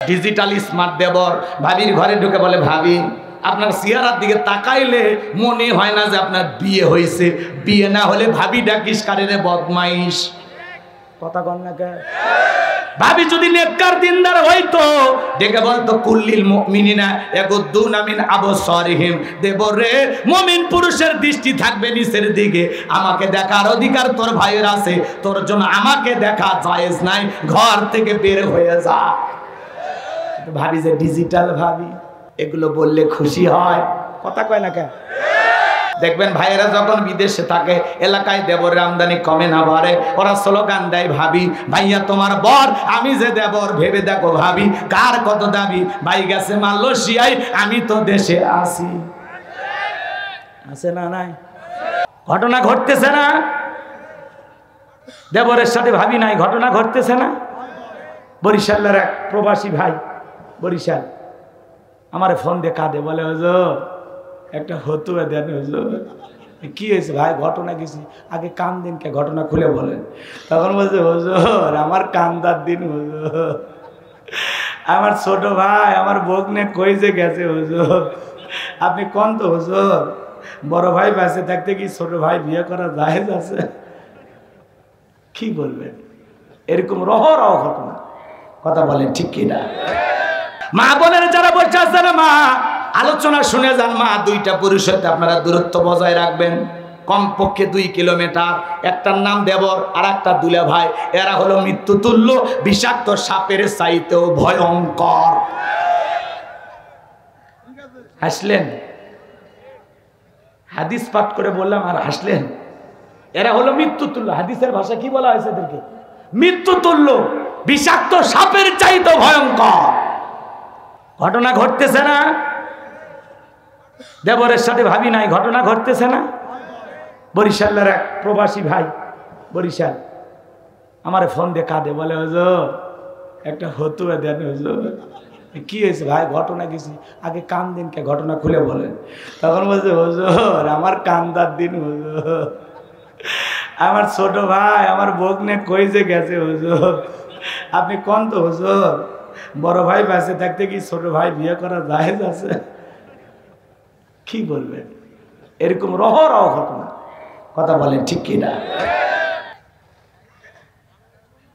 Digital smart দেবর ভাবির ঘরে ঢুকে বলে, ভাবি আপনার চেহারার দিকে তাকাইলে মনে হয় না যে আপনার বিয়ে হয়েছে, বিয়ে না হলে ভাবি ডাকিস কারে বদমাইশ। কথা কন না কে? ভাবি যদি নেককার দিনদার হইতো ডেকে বলতো কুল্লিল মুমিনিনা ইয়াগুদ্দুনা মিন আবসারিহিম, দেবরে মুমিন পুরুষের দৃষ্টি থাকবে নিচের দিকে, আমাকে দেখার অধিকার তোর ভাইয়ের আছে, তোর জন্য আমাকে দেখা জায়েজ নাই, ঘর থেকে বের হয়ে যা। ভাবি যে ডিজিটাল ভাবি, এগুলো বললে খুশি হয়, কথা কয় না কেন? দেখবেন ভাইয়েরা যখন বিদেশে থাকে এলাকায় দেবরের আমদানি কমে না বাড়ে, ওরা স্লোগান দেয়, ভাবি ভাইয়া তোমার বর, আমি যে দেবর ভেবে দেখো ভাবি কার কত দাবি, ভাই গেছে মালয়েশিয়ায় আমি তো দেশে আসি। আছে না নাই? ঘটনা ঘটতেছে না? দেবরের সাথে ভাবি নাই, ঘটনা ঘটতেছে না? বরিশালের এক প্রবাসী ভাই বরিশাল আমারে ফোন দিয়ে কাঁদে, বলে হুজুর একটা ফতুয়া দেন হুজুর। কি হয়েছে ভাই? ঘটনা কিছু আগে কান দিন, কে ঘটনা খুলে বলেন। তখন বলছে, হুজুর আমার কান্দার দিন হুজুর, আমার ছোট ভাই আমার বগ্নে কইছে গেছে হুজুর, আপনি কোন তো হুজুর, বড় ভাই বেঁচে থাকতে কি ছোট ভাই বিয়ে করা জায়েজ আছে? কি বলবেন? এরকম রহ ঘটনা, কথা বলেন ঠিক কিনা? মা বোনের যারা বসে আছে না, মা আলোচনা শুনে যান। মা, দুইটা পুরুষের সাথে আপনারা দূরত্ব বজায় রাখবেন, কমপক্ষে 2 কিলোমিটার। একটার নাম দেবর আর একটা দুলা ভাই, এরা হলো মৃত্যুতুল্য, বিষাক্ত সাপের চাইতেও ভয়ঙ্কর। হাসলেন? হাদিস পাঠ করে বললাম আর হাসলেন? এরা হলো মৃত্যুতুল্য। হাদিসের ভাষা কি বলা হয়েছে এদেরকে? মৃত্যুতুল্য, বিষাক্ত সাপের চাইতেও ভয়ঙ্কর। ঘটনা ঘটতেছে না? দেবরের সাথে ভাবি নাই, ঘটনা ঘটতেছে না? বরিশালের এক প্রবাসী ভাই বরিশাল আমারে ফোন দিয়ে কাঁদে, বলে হুজুর একটা ফতুয়া দেন হুজুর। কি হয়েছে ভাই? ঘটনা কিছু আগে কান দিন, কে ঘটনা খুলে বলেন। তখন বলছে, হুজুর আমার কান্দার দিন হুজুর, আমার ছোট ভাই আমার বগ্নে কইছে গেছে হুজুর, আপনি কোন তো হুজুর, বড় ভাই বেঁচে থাকতে কি ছোট ভাই বিয়ে করা জায়েজ আছে? কি বলবেন? এরকম রহ ঘটনা, কথা বলেন ঠিক কিনা?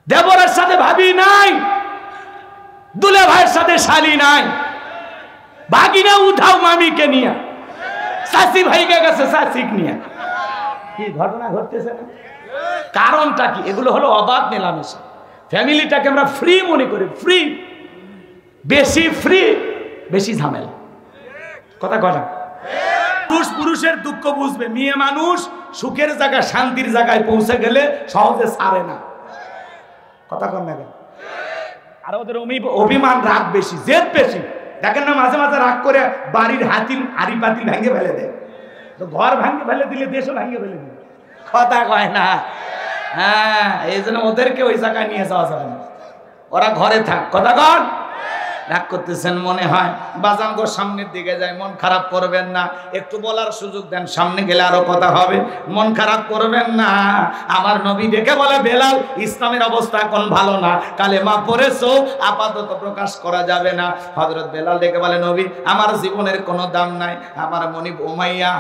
দেবরের সাথে ভাবি নাই, দুলে ভাইয়ের সাথে শালি নাই, ভাগিনা উঠাও মামিকে নিয়ে, চাচি ভাইকে গেছে চাচিক নিয়ে। কি ঘটনা ঘটতেছে না? কারণটা কি? এগুলো হলো অবাধ মেলামেশা। ফ্যামিলিটাকে আমরা ফ্রি মনে করি, ফ্রি, বেশি ফ্রি বেশি ঝামেলা, কথা কথা। পুরুষের দুঃখ বুঝবে, মেয়ে মানুষ সুখের জায়গায় শান্তির জায়গায় পৌঁছে গেলে সহজে ছাড়ে না, কথা কন না কেন? আর ওদের অভিমান, রাগ বেশি, জেদ বেশি। দেখেন না মাঝে মাঝে রাগ করে বাড়ির হাড়ি পাতিল ভেঙে ফেলে দেয়, তো ঘর ভাঙে ফেলে দিলে দেশও ভাঙে ফেলে দিলে, কথা কয় না? হ্যাঁ, এই জন্য ওদেরকে ওই জায়গায় নিয়ে যাওয়া যাবে না, ওরা ঘরে থাক, কথা কন। রাগ করতেছেন মনে হয়, বাজান গো সামনের দিকে যায়, মন খারাপ করবেন না, একটু বলার সুযোগ দেন, সামনে গেলে আরো কথা হবে, মন খারাপ করবেন না। আমার নবী দেখে বলে, বেলাল ইসলামের অবস্থা এখন ভালো না, কালেমা পড়েছো আপাতত প্রকাশ করা যাবে না। হযরত বেলাল দেখে বলে, নবী আমার জীবনের কোনো দাম নাই, আমার মনিব উমাইয়া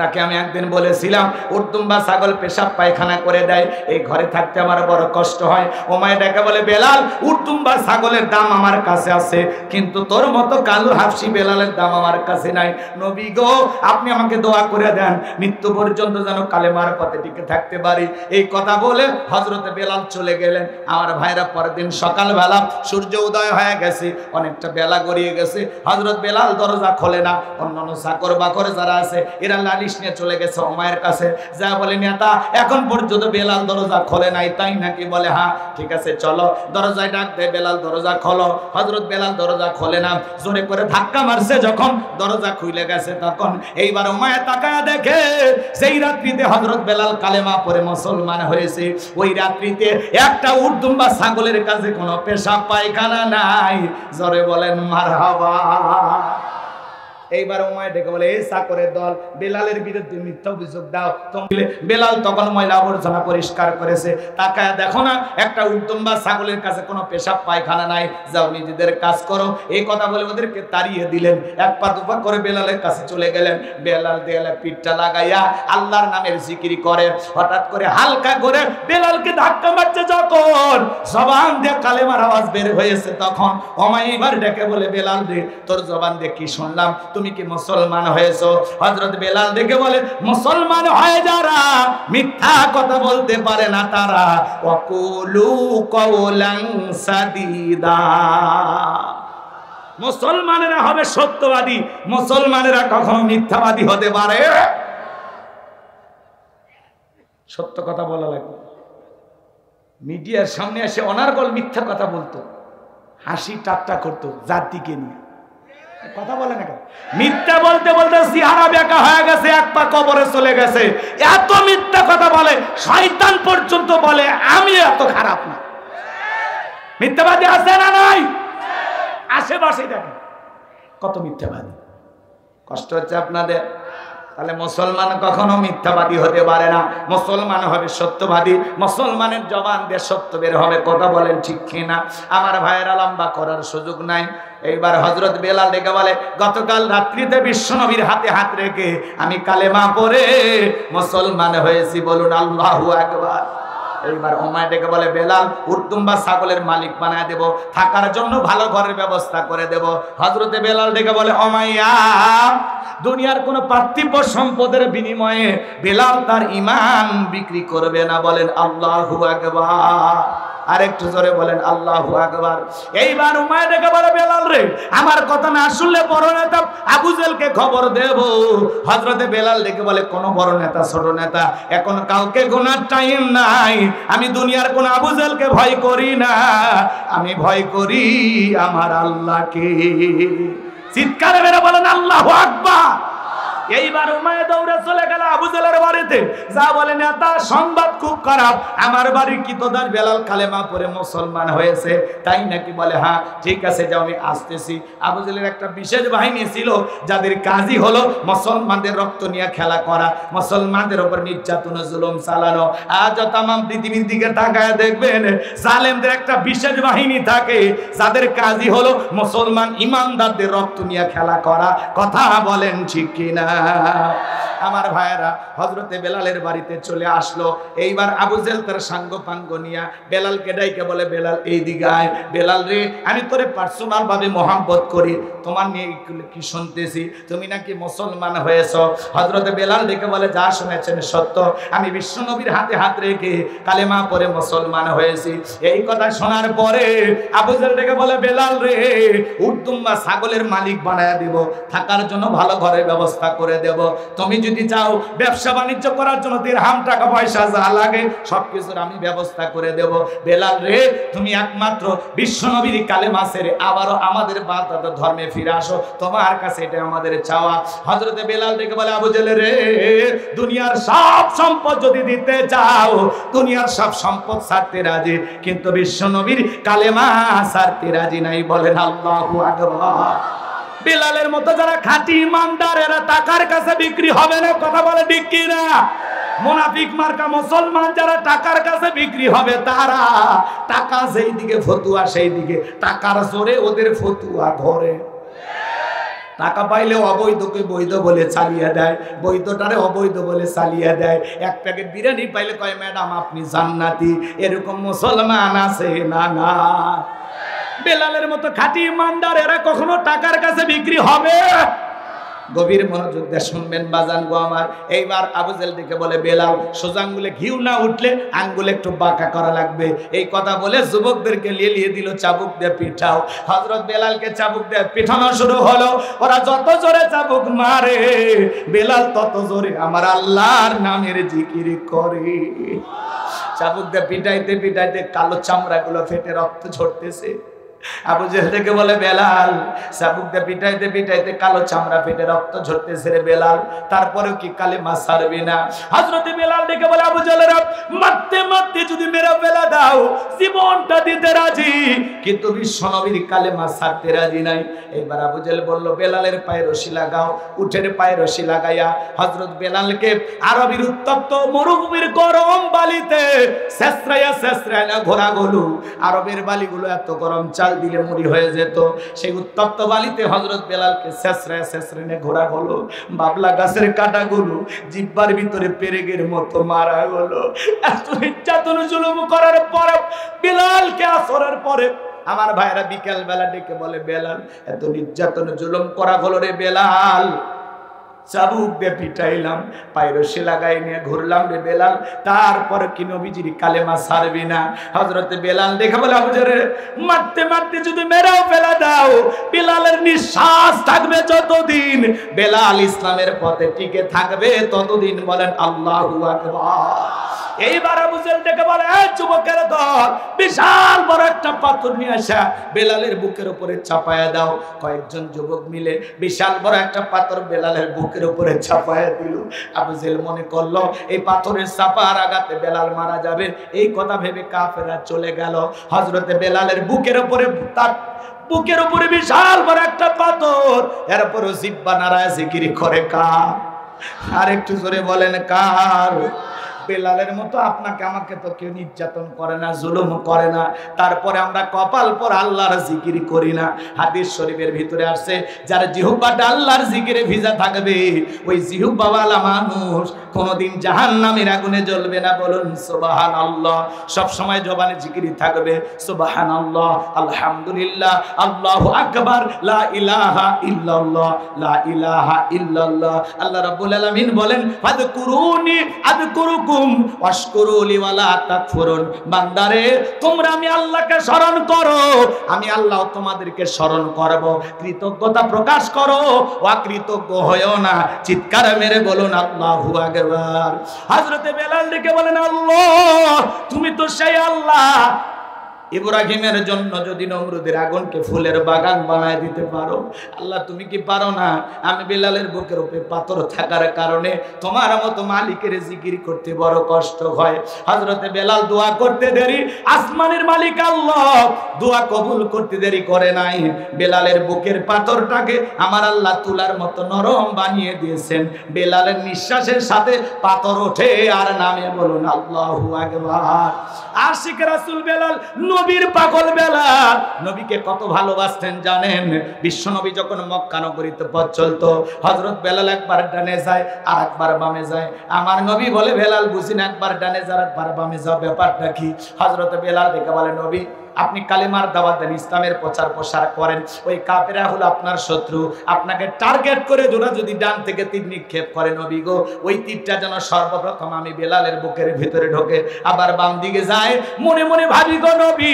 তাকে আমি একদিন বলেছিলাম উর্দুম্বা ছাগল পেশাব পায়খানা করে দেয়, এই ঘরে থাকতে আমার বড় কষ্ট হয়। ওমায় ডেকে বলে, বেলাল উর্দুম্বা ছাগলের দাম আমার কাছে আছে, কিন্তু তোর মতো কালু হাফসি বেলালের দাম আমার কাছে নাই। নবী গো আপনি আমাকে দোয়া করে দেন, মৃত্যু পর্যন্ত যেন কালেমার পথে টিকে থাকতে পারি। এই কথা বলে হযরতে বেলাল চলে গেলেন। আমার ভাইরা পরের দিন সকালবেলা সূর্য উদয় হয়ে গেছে, অনেকটা বেলা গড়িয়ে গেছে, হযরত বেলাল দরজা খোলে না। অন্যান্য চাকর বাকর যারা আছে এরা লালিশ নিয়ে চলে গেছে ওমায়ের কাছে, যা বলে, নেতা এখন পর্যন্ত বেলাল দরজা খোলে নাই তাই নাকি? বলে হ্যাঁ, ঠিক আছে চলো। দরজায় ডাক দেয়, বেলাল দরজা খোলো। হযরত বেলাল দরজা খোলে না, জোরে করে ধাক্কা মারছে, যখন দরজা খুলে গেছে তখন এইবার ওমায়ে তাকায়া দেখে সেই রাত্রিতে হযরত বেলাল কালেমা পড়ে মুসলমান হয়েছে। ওই রাত্রিতে একটা উর্দুম্বা ছাগলের কাছে কোনো পেশাব পায়খানা নাই, জোরে বলেন মারহাবা। এইবার উমাইয়া ডেকে বলে, এই চাকরের দল, বেলালের বিরুদ্ধে মিথ্যা অভিযোগ দাও। বেলাল তখন ময়লা আবর্জনা পরিষ্কার করেছে, তাকায় দেখো না একটা উদ্যম বা ছাগলের কাছে কোনো পেশাব পায়খানা নাই, যাও নিজেদের কাজ করো। এই কথা বলে ওদেরকে তাড়িয়ে দিলেন। এক পা দুপা করে বেলালের কাছে চলে গেলেন। বেলাল দেয়ালে পিঠটা লাগাইয়া আল্লাহর নামের জিকির করে। হঠাৎ করে হালকা করে বেলালকে ধাক্কা মারছে যখন, জবান দিয়ে কালেমার আওয়াজ বের হয়েছে, তখন উমাইয়া এবার ডেকে বলে, বেলাল রে, তোর জবান দিয়ে কি শুনলাম, তুমি কি মুসলমান হয়েছো? হযরত বেলাল ডেকে বলে, মুসলমান হয়ে যারা মিথ্যা কথা বলতে পারে না তারা ওয়াকুলু কওলান সাদীদা। মুসলমানেরা হবে সত্যবাদী, মুসলমানেরা কখনো মিথ্যাবাদী হতে পারে। সত্য কথা বলা লাগবে। মিডিয়ার সামনে এসে অনার্গল মিথ্যা কথা বলতো, হাসি ঠাট্টা করতো জাতিকে নিয়ে। কথা বলে না, মিথ্যা বলতে বলতে চেহারা বেঁকা হয়ে গেছে, এক পা কবরে চলে গেছে। এত মিথ্যা কথা বলে, শয়তান পর্যন্ত বলে আমি এত খারাপ না। মিথ্যাবাদী আছে না নাই? আশেপাশে দেখেন কত মিথ্যাবাদী। কষ্ট হচ্ছে আপনাদের? তাহলে মুসলমান কখনো মিথ্যাবাদী হতে পারে না, মুসলমান হবে সত্যবাদী। মুসলমানের জবান দিয়ে সত্য বের হবে। কথা বলেন ঠিক কিনা? আমার ভাইয়েরা, লম্বা করার সুযোগ নাই। এইবার হযরত বেলাল ডেকে বলে, গতকাল রাত্রিতে বিশ্বনবীর হাতে হাত রেখে আমি কালেমা পড়ে মুসলমান হয়েছি, বলুন আল্লাহু আকবার। এইবার উমাইয়া ডেকে বলে, বেলাল উর্দুম্বা ছাগলের মালিক বানায় দেব, থাকার জন্য ভালো ঘরের ব্যবস্থা করে দেব। হযরতে বেলাল ডেকে বলে, উমাইয়া, দুনিয়ার কোন পার্থিব সম্পদের বিনিময়ে বেলাল তার ঈমান বিক্রি করবে না, বলেন আল্লাহু আকবার। আরেকটু জোরে বলেন আল্লাহু আকবার। এইবার উমাইয়া ডেকে বলে, বেলাল রে, আমার কথা না শুনলে বড় নেতা আবু জেলকে খবর দেব। হযরতে বেলাল ডেকে বলে, কোন বড় নেতা ছোট নেতা, এখন কাউকে গোনার টাইম নাই। আমি দুনিয়ার কোন আবু জেলকে ভয় করি না, আমি ভয় করি আমার আল্লাহকে। চিৎকারে মেরে বলেন আল্লাহু আকবার। এইবার উমাইয়া দৌড়ে চলে গেল আবু জেলের বাড়িতে, যা বলে, নেতা সংবাদ খুব খারাপ, আমার বাড়ির কিতদার বেলাল কালেমা পড়ে মুসলমান হয়েছে। তাই নাকি? বলে হ্যাঁ, ঠিক আছে, যাও আমি আসতেছি। আবু জেলের একটা বিশেষ বাহিনী ছিল যাদের কাজই হলো মুসলমানদের রক্ত নিয়ে খেলা করা, মুসলমানদের উপর নির্যাতন জুলুম চালানো। আজ তাম পৃথিবীর দিকে তাকায় দেখবেন, জালেমদের একটা বিশেষ বাহিনী থাকে যাদের কাজই হলো মুসলমান ইমানদারদের রক্ত নিয়ে খেলা করা। কথা বলেন ঠিক কিনা? আমার ভাইয়েরা, হযরতে বেলালের বাড়িতে চলে আসলো। এইবার আবু জেল তার সাঙ্গ পাঙ্গ নিয়া বেলালকে ডাইকে বলে, বেলাল এই দিকে আয়। বেলাল রে, আমি তোরে পার্সোনাল ভাবে মহব্বত করি, তোমার নিয়ে কি শুনতেছি, তুমি নাকি মুসলমান হয়েছো। হযরতে বেলাল ডেকে বলে, যা শুনেছেন সত্য, আমি বিশ্বনবীর হাতে হাত রেখে কালেমা পড়ে মুসলমান হয়েছি। এই কথা শোনার পরে আবু জেল ডেকে বলে, বেলাল রে, উর্দুম্বা ছাগলের মালিক বানায় দিব, থাকার জন্য ভালো ঘরের ব্যবস্থা করে দেব। তুমি যদি চাও ব্যবসা বাণিজ্য করার জন্য দিরহাম টাকা পয়সা যা লাগে সবকিছুর আমি ব্যবস্থা করে দেব। বেলাল রে, তুমি একমাত্র বিশ্বনবীর কালেমা ছেড়ে আবারও আমাদের বাদশাহ ধর্মে ফিরে আসো, তোমার কাছে এটা আমাদের চাওয়া। হযরতে বেলাল ডেকে বলে, আবু জেল রে, দুনিয়ার সব সম্পদ যদি দিতে চাও, দুনিয়ার সব সম্পদ ছাড়তে রাজি, কিন্তু বিশ্বনবীর কালেমা ছাড়তে রাজি নাই, বলেন আল্লাহু আকবার। বেলালের মতো যারা খাঁটি ইমানদার, এরা টাকার কাছে বিক্রি হবে না। কথা বলে ঠিক কি না? মুনাফিক মার্কা মুসলমান যারা টাকার কাছে বিক্রি হবে, তারা টাকা যেই দিকে ফতুয়া সেই দিকে, টাকার জোরে ওদের ফতুয়া ধরে। টাকা পাইলে অবৈধকে বৈধ বলে চালিয়ে দেয়, বৈধটারে অবৈধ বলে চালিয়ে দেয়। এক প্যাকেট বিরিয়ানি পাইলে কয়, ম্যাডাম আপনি জান্নাতি। এরকম মুসলমান আছে না? না। বেলালের মতো খাঁটি ইমানদার এরা কখনো টাকার কাছে বিক্রি হবে? গভীর মনোযোগ দিয়ে শুনবেন বাজান গো আমার। এইবার আবু জেল ডেকে বলে, বেলাল, সোজা আঙ্গুলে ঘিউ না উঠলে আঙ্গুলে একটু বাঁকা করা লাগবে। এই কথা বলে যুবকদেরকে লিয়ে দিল, চাবুক দিয়ে পিঠাও। হযরত বেলালকে চাবুক দিয়ে পিঠানো শুরু হলো। ওরা যত জোরে চাবুক মারে, বেলাল তত জোরে আমার আল্লাহর নামের জিকির করে। চাবুক দিয়ে পিটাইতে পিটাইতে কালো চামড়াগুলো ফেটে রক্ত ঝরতেছে। আবু জেহেল থেকে বলে বেলাল, চাবুক দিয়ে পিটাইতে পিটাইতে কালো চামড়া ফেটে রক্ত ঝরতেছে রে বেলাল, তারপরেও কি কালেমা ছাড়বি না? হযরতে বেলাল ডেকে বলে আবু জেহেল, মারতে মারতে যদি মেরে ফেলা দাও জীবনটা দিতে রাজি, কিন্তু বিশ্বনবীর কালেমা ছাড়তে রাজি নাই। এইবার আবু জেহেল বলল বেলালের পায়ে রশি লাগাও। উঠের পায়ে রশি লাগাইয়া হযরত বেলালকে আরবের উত্তপ্ত মরুভূমির গরম বালিতে ছেঁচড়াইয়া ছেঁচড়াইয়া ঘোরা গলু, আরবের বালিগুলো এত গরম চাল দিলে মুড়ি হয়ে যেত, সেই উত্তপ্ত বালিতে হযরত বেলালকে ছেঁচড়াইয়া ছেঁচড়াইয়া ঘোরা গলো। বাবলা গাছের কাঁটাগুলো জিহ্বার ভিতরে পেরেকের মতো মারা গেলো। এত নির্যাতন জুলুম করার পরে বেলালকে আসরের পরে আমার ভাইরা বিকেল বেলা ডেকে বলে বেলাল, এত নির্যাতন জুলুম করা হলো রে বেলাল, চাবুক দিয়ে পিটাইলাম, পায়ে রশি লাগাই নিয়ে ঘুরলাম রে বেলাল, তারপর কি নবীজির কালেমা ছাড়বি না? হযরতে বেলাল দেখে বলে আবু জেহেল, মারতে মারতে যদি মেরেও ফেলা দাও বেলালের নিঃশ্বাস থাকবে যতদিন, বেলাল ইসলামের পথে টিকে থাকবে ততদিন। বলেন আল্লাহু আকবার। এইবার আবু জেহেল ডেকে বলে, এই যুবকের দল, বিশাল বড় একটা পাথর নিয়ে আসা বেলালের বুকের উপরে চাপায়া দাও। কয়েকজন যুবক মিলে বিশাল বড় একটা পাথর বেলালের বুকের উপরে চাপায়া দিল। আবু জেহেল মনে করলো এই পাথরের চাপার আঘাতে বেলাল মারা যাবে, এই কথা ভেবে কাফেররা চলে গেল। হযরতে বেলালের বুকের উপরে তার বুকের উপরে বিশাল বড় একটা পাথর, এরপরও জিহ্বা নাড়ায় জিকির করে কার? আর একটু জোরে বলেন কার? বেলালের মতো আপনাকে আমাকে তো কেউ নির্যাতন করে না, জুলুম করে না, তারপরে আমরা কপাল পর আল্লাহর জিকির করি না। হাদিস শরীফের ভিতরে আসছে, যার জিহ্বাটা আল্লাহর জিকিরে ভিজা থাকবে ওই জিহ্বাওয়ালা মানুষ কোনোদিন জাহান্নামের আগুনে জ্বলবে না। বলুন সুবহানাল্লাহ। সব সময় জবানে জিকিরই থাকবে সুবহানাল্লাহ, আলহামদুলিল্লাহ, আল্লাহু আকবার, লা ইলাহা ইল্লাল্লাহ, লা ইলাহা ইল্লাল্লাহ। আল্লাহ রাব্বুল আলামিন বলেন, ফাযকুরুনি আযকুরুকুম ওয়াশকুরুলি ওয়ালা তাকফুরুন। বান্দারে তোমরা আমি আল্লাহকে স্মরণ করো, আমি আল্লাহ তোমাদেরকে স্মরণ করব। কৃতজ্ঞতা প্রকাশ করো, অকৃতজ্ঞ হয়ো না। চিৎকার মেরে বলুন আল্লাহু আকবার। হযরতে বেলাল ডেকে বলেন, আল্লাহ তুমি তো সেই আল্লাহ, ইব্রাহিমের জন্য যদি নমরুদের আগুনকে ফুলের বাগান বানায় দিতে পারো, আল্লাহ তুমি কি পারো না? আমি বেলালের বুকের উপরে পাথর থাকার কারণে তোমার মতো মালিকের জিকির করতে বড় কষ্ট হয়। হযরতে বেলাল দোয়া করতে দেরি, আসমানের মালিক আল্লাহ দোয়া কবুল করতে দেরি করে নাই। বেলালের বুকের পাথরটাকে আমার আল্লাহ তুলার মতো নরম বানিয়ে দিয়েছেন। বেলালের নিঃশ্বাসের সাথে পাথর ওঠে আর নামে। বলুন আল্লাহু আকবার। আশিক রাসূল বেলাল, নবীর পাগল বেলাল, নবীকে কত ভালোবাসতেন জানেন? বিশ্বনবী যখন মক্কা নগরীতে পথ চলতো, হযরত বেলাল একবার ডানে যায় আর একবার বামে যায়। আমার নবী বলে, বেলাল বুঝি না, একবার ডানে যায় একবার বামে যাও, ব্যাপারটা কি? হযরত বেলাল দেখে বলে, নবী আপনি কালেমার দাওয়াত দেন, ইসলামের প্রচার প্রসার করেন, ওই কাফেররা হলো আপনার শত্রু, আপনাকে টার্গেট করে জোড়া যদি ডান থেকে তীর নিক্ষেপ করে, নবী গো ওই তীরটা যেন সর্বপ্রথম আমি বেলালের বুকের ভিতরে ঢোকে, আবার বাম দিকে যায়। মনে মনে ভাবি গো নবী,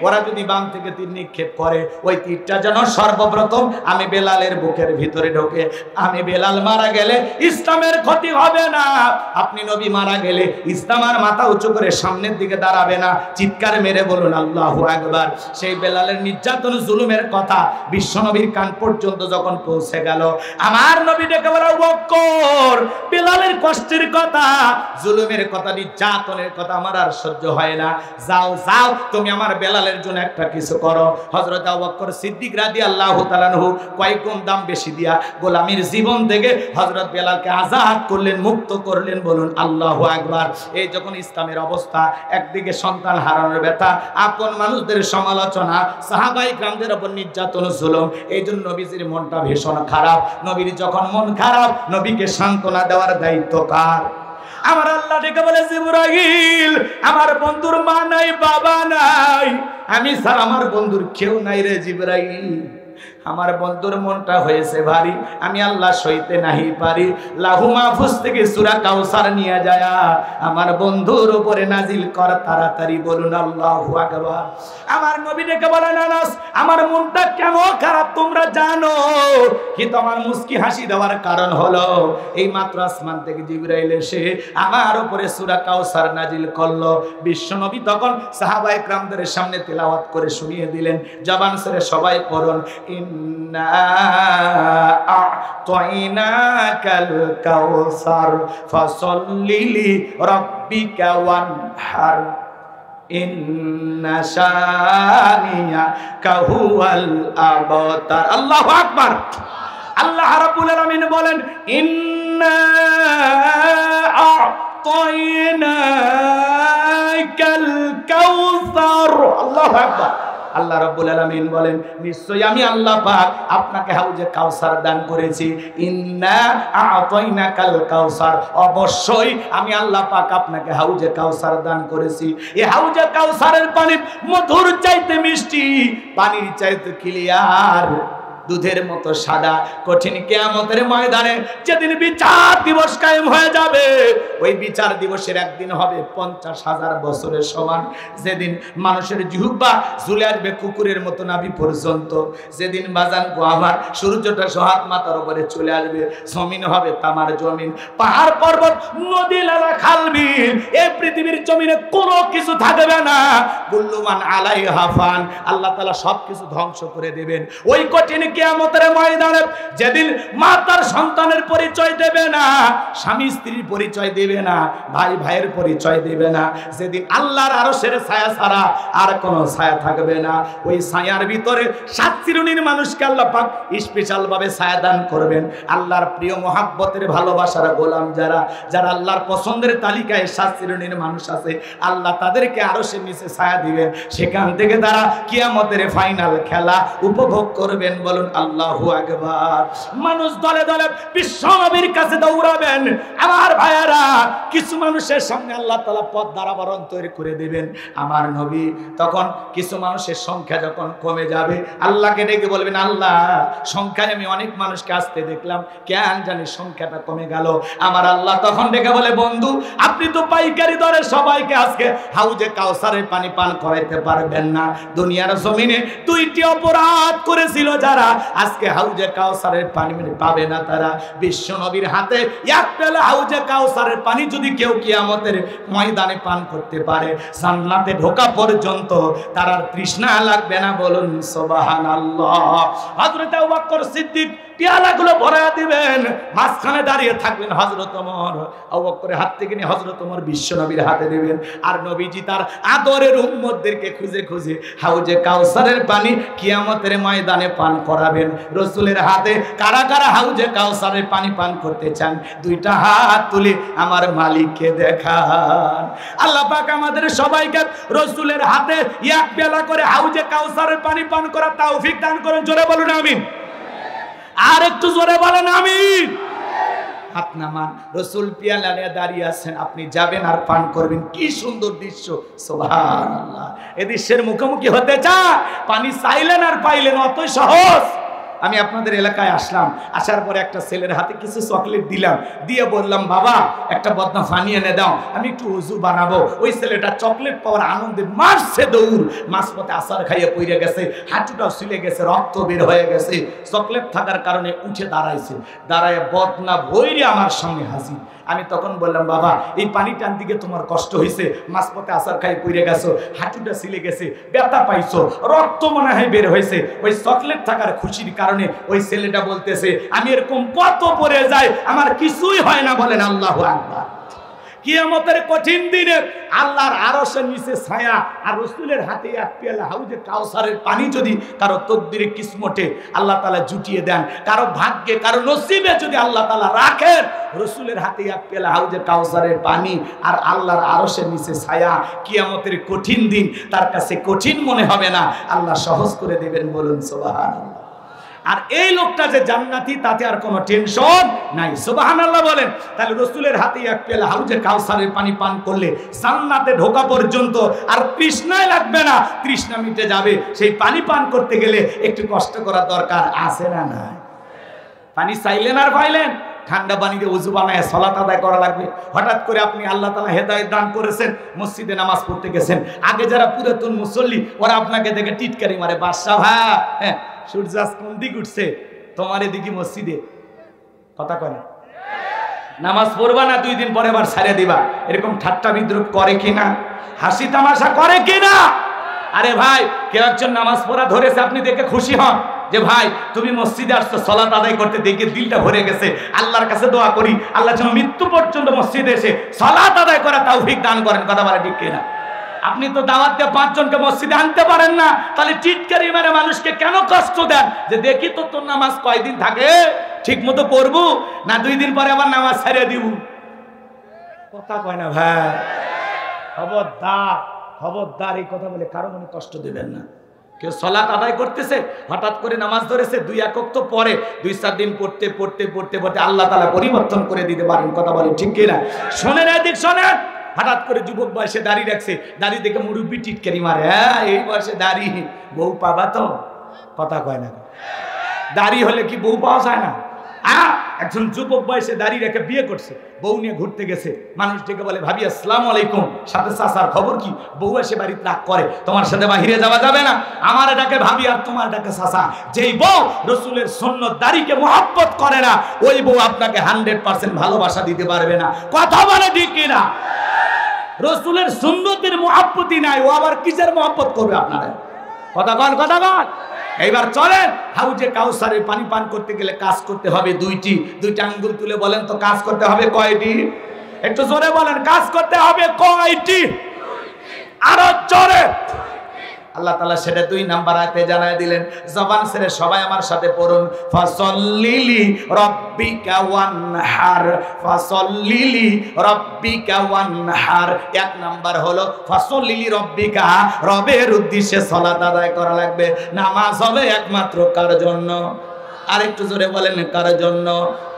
ওরা যদি বাম থেকে তীর নিক্ষেপ করে ওই তীরটা যেন সর্বপ্রথম আমি বেলালের বুকের ভিতরে ঢোকে। আমি বেলাল মারা গেলে ইসলামের ক্ষতি হবে না, আপনি নবী মারা গেলে ইসলাম আর মাথা উঁচু করে সামনের দিকে দাঁড়াবে না। চিৎকার মেরে বলুন আল্লাহু আকবার। সেই বেলালের নির্যাতন জুলুমের কথা বিশ্বনবীর কান পর্যন্ত যখন পৌঁছে গেল, আমার নবী ডেকে বলে, আবু বকর বেলালের কষ্টের কথা, জুলুমের কথা, নির্যাতনের কথা আমার আর সহ্য হয় না, যাও যাও তুমি আমার বেলালের জন্য একটা কিছু করো। হযরত আবু বকর সিদ্দিক রাদিয়াল্লাহু তাআলা আনহু কয়েক গুণ দাম বেশি দিয়া গোলামীর জীবন থেকে হযরত বেলালকে আজাদ করলেন, মুক্ত করলেন। বলুন আল্লাহু আকবার। এই যখন ইসলামের অবস্থা, একদিকে সন্তান হারানোর ব্যথা, আপন মানুষদের সমালোচনা, সাহাবায়ে কেরামদের উপর নির্যাতন জুলুম, এই জন্য নবীজির মনটা ভীষণ খারাপ। নবীর যখন মন খারাপ, নবীকে সান্ত্বনা দেওয়ার দায়িত্ব কার? আমার আল্লাহ ডেকে বলে, জিবরাইল আমার বন্ধুর মা নাই, বাবা নাই, আমি স্যার আমার বন্ধুর কেউ নাই রে জিবরাইল। আমার বন্ধুর মনটা হয়েছে ভারী, আমি আল্লাহ সইতে নাহি পারি। লাহু মাহফুজ থেকে সূরা কাউসার নিয়ে যায় আমার বন্ধুর উপরে নাজিল কর তাড়াতাড়ি, বলুন আল্লাহু আকবার। আমার নবী ডেকে বলেন, আনাস আমার মনটা কেন খারাপ তোমরা জানো? কিন্তু আমার মুস্কি হাসি দেওয়ার কারণ হলো এই মাত্র আসমান থেকে জিবরাইল এসে আমার উপরে সূরা কাউসার নাজিল করলো। বিশ্ব নবী তখন সাহাবায়ে কেরামদের সামনে তেলাওয়াত করে শুনিয়ে দিলেন, জবান ছেড়ে সবাই পড়ুন, ইন্না আ'তাইনাকাল কাউসার ফাসাল্লি লিরাব্বিকা ওয়ানহার ইন্না শানিয়াকা হুয়াল আবতার। আল্লাহু আকবার। আল্লাহ রাব্বুল আলামিন বলেন, ইন্না আ'তাইনাকাল কাউসার। আল্লাহু আকবার। আল্লাহ রাব্বুল আলামিন বলেন, নিশ্চয়ই আমি আল্লাহ পাক আপনাকে হাউজে কাউসার দান করেছি। ইন্না আ'তাইনাকাল কাউসার, অবশ্যই আমি আল্লাহ পাক আপনাকে হাউজে কাউসার দান করেছি। এই হাউজে কাউসারের পানি মধুর চাইতে মিষ্টি, পানির চাইতে ক্লিয়ার, দুধের মতো সাদা। কঠিন কিয়ামতের ময়দানে যেদিন বিচার দিবস কায়েম হয়ে যাবে, ওই বিচার দিবসের একদিন হবে 50,000 বছরের সমান। যেদিন মানুষের জিহ্বা ঝুলে আসবে কুকুরের মতো নাভি পর্যন্ত, যেদিন বাজান গো আমার সূর্যটা সোহাগ মাথার উপরে চলে আসবে, জমিন হবে তামার জমিন, পাহাড় পর্বত নদী নালা খাল বিল, এই পৃথিবীর জমিনে কোনো কিছু থাকবে না। কুল্লুমান আলাইহা ফান, আল্লাহ তাআলা সবকিছু ধ্বংস করে দেবেন। ওই কঠিন কিয়ামতের ময়দানে যেদিন মা তার সন্তানের পরিচয় দেবে না, স্বামী স্ত্রীর পরিচয় দেবে না, ভাই ভাইয়ের পরিচয় দেবে না, যেদিন আল্লাহর আরশের ছায়া ছাড়া আর কোনো ছায়া থাকবে না, ওই ছায়ার ভিতরে 7 শ্রেণীর মানুষকে আল্লাহ পাক স্পেশাল ভাবে ছায়া দান করবেন। আল্লাহর প্রিয় মহাব্বতের ভালোবাসার গোলাম যারা, যারা আল্লাহর পছন্দের তালিকায় 7 শ্রেণীর মানুষ আছে, আল্লাহ তাদেরকে আরশের নিচে ছায়া দিবেন। সেখান থেকে তারা কিয়ামতের ফাইনাল খেলা উপভোগ করবেন। বলুন আল্লাহু আকবার। মানুষ দলে দলে বিশ্ব নবীর কাছে দৌড়াবেন। আমার ভাইয়েরা, কিছু মানুষের সামনে আল্লাহ তাআলা পথ দ্বারাবরণ তৈরি করে দিবেন। আমার নবী তখন কিছু মানুষের সংখ্যা যখন কমে যাবে, আল্লাহকে ডেকে বলবেন, আল্লাহ সংখ্যায় আমি অনেক মানুষকে আসতে দেখলাম, কেন জানি সংখ্যাটা কমে গেল। আমার আল্লাহ তখন ডেকে বলে, বন্ধু আপনি তো পাইকারি দরে সবাইকে আজকে হাউজে কাউসারের পানি পান করাইতে পারবেন না। দুনিয়ার জমিনে 2টি অপরাধ করেছিল যারা, আজকে হাউজে কাউসারের পানি পাবে না তারা। বিশ্ব নবীর হাতে এক পেলা হাউজে কাউসারের পানি যদি কেউ কিয়ামতের ময়দানে পান করতে পারে, জান্নাতে ঢোকা পর্যন্ত তার আর তৃষ্ণা লাগবে না। বলুন সুবহানাল্লাহ। হযরত আবু বকর সিদ্দিক পেয়ালাগুলো ভরায়া দিবেন, মাঝখানে দাঁড়িয়ে থাকবেন হযরত ওমর। আবু বকরের হাত থেকে নিয়ে হযরত ওমর বিশ্ব নবীর হাতে দিবেন, আর নবীজি তার আদরের উম্মতদেরকে খুঁজে খুঁজে হাউজে কাউসারের পানি কিয়ামতের ময়দানে পান করাবেন। রাসূলের হাতে কারা কারা হাউজে কাউসারের পানি পান করতে চান? 2টা হাত তুলে আমার মালিককে দেখান। আল্লাহ পাক আমাদের সবাইকে রাসূলের হাতে এক পেয়ালা করে হাউজে কাউসারের পানি পান করার তৌফিক দান করুন। জোরে বলুন আমিন। আর একটু জোরে বলেন আমিন। হাত নামান। রাসূল পেয়ালা নিয়ে দাঁড়িয়ে আছেন, আপনি যাবেন আর পান করবেন। কি সুন্দর দৃশ্য, সুবহানাল্লাহ। এই দৃশ্যের মুখোমুখি হতে চান? পানি চাইলেন আর পাইলেন, অতই সহজ। আমি আপনাদের এলাকায় আসলাম, আসার পরে একটা ছেলের হাতে কিছু চকলেট দিলাম, দিয়ে বললাম, বাবা একটা বদনা পানি এনে দাও, আমি একটু ওযু বানাবো। ওই ছেলেটা চকলেট পাওয়ার আনন্দে মারছে দৌড়, মাঝপথে আসার খাইয়ে পড়ে গেছে, হাঁটুটাও ছিলে গেছে, রক্ত বের হয়ে গেছে। চকলেট থাকার কারণে উঠে দাঁড়াইছে, দাঁড়ায় বদনা বইরে আমার সামনে হাজির। আমি তখন বললাম, বাবা এই পানি টান দিকে তোমার কষ্ট হয়েছে, মাঝপথে আসার খাই পড়ে গেছো, হাঁটুটা ছিলে গেছে, ব্যথা পাইছো, রক্ত মনে হয় বের হয়েছে। ওই চকলেট থাকার খুশির কারণে ওই ছেলেটা বলতেছে, আমি এরকম কত পড়ে যাই, আমার কিছুই হয় না। বলেন আল্লাহু আকবার। কিয়ামতের কঠিন দিনে আল্লাহর আরশের নিচে ছায়া, আর রাসূলের হাতে এক পেয়ালা হাউজে কাউসারের পানি যদি কারো তকদিরে কিসমতে আল্লাহ তাআলা জুটিয়ে দেন, কারো ভাগ্যে কারো নসিবে যদি আল্লাহ তাআলা রাখেন, রাসূলের হাতে এক পেয়ালা হাউজে কাউসারের পানি আর আল্লাহর আরশের নিচে ছায়া, কিয়ামতের কঠিন দিন তার কাছে কঠিন মনে হবে না, আল্লাহ সহজ করে দেবেন। বলুন সুবহানাল্লাহ। আর এই লোকটা যে জান্নাতি তাতে আর কোনো টেনশন নাই। সুবহানাল্লাহ বলেন। তাহলে রাসূলের হাতে এক পেলা হাউজে কাউসারের পানি পান করলে জান্নাতে ঢোকা পর্যন্ত আর তৃষ্ণাই লাগবে না, তৃষ্ণা মিটে যাবে। সেই পানি পান করতে গেলে একটু কষ্ট করা দরকার আছে না নাই? পানি চাইলেন আর পাইলেন, ঠান্ডা পানিতে ওযু বানায় সালাত আদায় করা লাগবে। হঠাৎ করে আপনি আল্লাহ তাআলা হেদায়েত দান করেছেন, মসজিদে নামাজ পড়তে গেছেন, আগে যারা পুরাতন মুসল্লি ওরা আপনাকে দেখে টিটকারি মারে, বাদশা ভাই হ্যাঁ সূর্য আজ কোন দিক উঠছে, তোমার এদিকে মসজিদে কথা কয় না, নামাজ পড়বা না 2 দিন পরে আবার ছাড়ে দিবা, এরকম ঠাট্টা বিদ্রুপ করে কিনা, হাসি তামাশা করে কিনা? আরে ভাই কেউ একজন নামাজ পড়া ধরেছে, আপনি দেখে খুশি হন যে ভাই তুমি মসজিদে আসছো সালাত আদায় করতে, দেখে দিলটা ভরে গেছে। আল্লাহর কাছে দোয়া করি আল্লাহ যেন মৃত্যু পর্যন্ত মসজিদে এসে সালাত আদায় করা তৌফিক দান করেন। কথা বলে ঠিক কিনা? আপনি তো দাওয়াত দিয়ে 5 জনকে মসজিদে আনতে পারেন না, তাহলে টিটকারি মেরে মানুষকে কেন কষ্ট দেন? যে দেখি তো তোর নামাজ কয়দিন থাকে, ঠিক মতো পড়বো না 2 দিন পরে আবার নামাজ ছাড়িয়ে দিব? কথা কয় না ভাই? খবরদার খবরদার, এই কথা বলে কারো মনে কষ্ট দেবেন না। কেউ সালাত আদায় করতেছে, হঠাৎ করে নামাজ ধরেছে, 2 একক তো পরে 2-4 দিন পড়তে পড়তে পড়তে পড়তে আল্লাহ তাআলা পরিবর্তন করে দিতে পারেন। কথা বলে ঠিক কিনা? শোনেন এদিক শোনেন, হঠাৎ করে যুবক বয়সে দাড়ি রাখছে, দাড়ি দেখে মুরব্বি টিটকারি মারে, হ্যাঁ এই বয়সে দাড়ি, বউ পাবা তো? কথা কয় না? দাড়ি হলে কি বউ পাওয়া যায় না? একজন যুবক বয়সে দাড়ি রেখে বিয়ে করছে, বউ নিয়ে ঘুরতে গেছে, মানুষ ডেকে বলে ভাবি আসসালামু আলাইকুম, সাথে চাচার খবর কি? বউ এসে বাড়িতে রাগ করে, তোমার সাথে বাহিরে যাওয়া যাবে না, আমার ডাকে ভাবি আর তোমার ডাকে চাচা। যেই বউ রাসূলের সুন্নাত দাড়িকে মহব্বত করে না, ওই বউ আপনাকে 100% ভালোবাসা দিতে পারবে না। কথা বলে ঠিক কিনা? রাসূলের সুন্নতের মহব্বতই নাই, ও আবার কিসের মহব্বত করবে আপনারা? কথা কন কথা কন। এইবার চলেন, হাউজে কাউসারের পানি পান করতে গেলে কাজ করতে হবে 2টা আঙ্গুল তুলে বলেন তো কাজ করতে হবে কয়টি? একটু জোরে বলেন, কাজ করতে হবে কয়টি? আরো জোরে। আল্লাহ তাআলা সেটা 2 নাম্বার আয়াতে জানায় দিলেন। জবান ছেড়ে সবাই আমার সাথে পড়ুন, ফাসাল্লিলি রাব্বিকা ওয়ানহার, ফাসাল্লিলি রাব্বিকা ওয়ানহার। 1 নাম্বার হলো ফাসাল্লিলি রাব্বিকা, রবের উদ্দেশ্যে সালাত আদায় করা লাগবে। নামাজ হবে একমাত্র কার জন্য? আরেকটু জোরে বলেন, কার জন্য?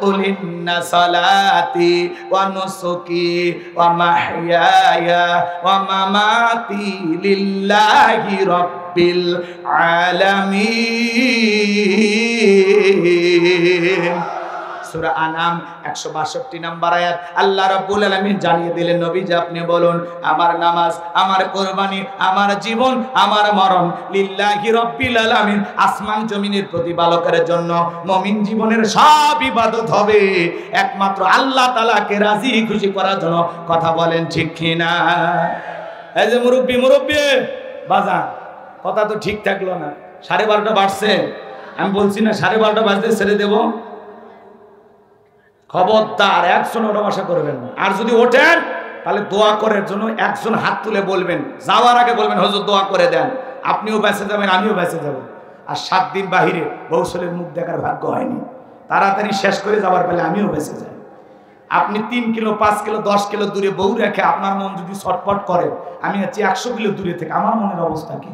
কুলিন্না সালাতি ওয়া নুসুকি ওয়া মাহইয়ায়া ওয়া মামাতি লিল্লাহি রাব্বিল আলামিন। সূরা আনাম 162 নম্বর আয়াত। আল্লাহ রাব্বুল আলামিন জানিয়ে দিলেন, নবীজি আপনি বলুন আমার নামাজ, আমার কুরবানি, আমার জীবন, আমার মরণ লিল্লাহি রাব্বিল আলামিন, আসমান জমিনের প্রতিপালকের জন্য। মুমিন জীবনের সব ইবাদত হবে একমাত্র আল্লাহ তাআলাকে রাজি খুশি করার জন্য। কথা বলেন ঠিক কিনা? এই যে মুরব্বি বাজান, কথা তো ঠিক থাকলো না, 12:30 বাজছে, আমি বলছি না 12:30 বাজতে ছেড়ে দেবো? খবরদার একজন ওটা আশা করবেন না। আর যদি ওঠেন তাহলে দোয়া করার জন্য একজন হাত তুলে বলবেন, যাওয়ার আগে বলবেন হুজুর দোয়া করে দেন, আপনিও বেঁচে যাবেন আমিও বেঁচে যাব। আর 7 দিন বাহিরে বৌসলের মুখ দেখার ভাগ্য হয়নি, তাড়াতাড়ি শেষ করে যাওয়ার পেলে আমিও বেঁচে যাই। আপনি 3 কিলো 5 কিলো 10 কিলো দূরে বউ রেখে আপনার মন যদি ছটফট করে, আমি আছি 100 কিলো দূরে থেকে, আমার মনের অবস্থা কি?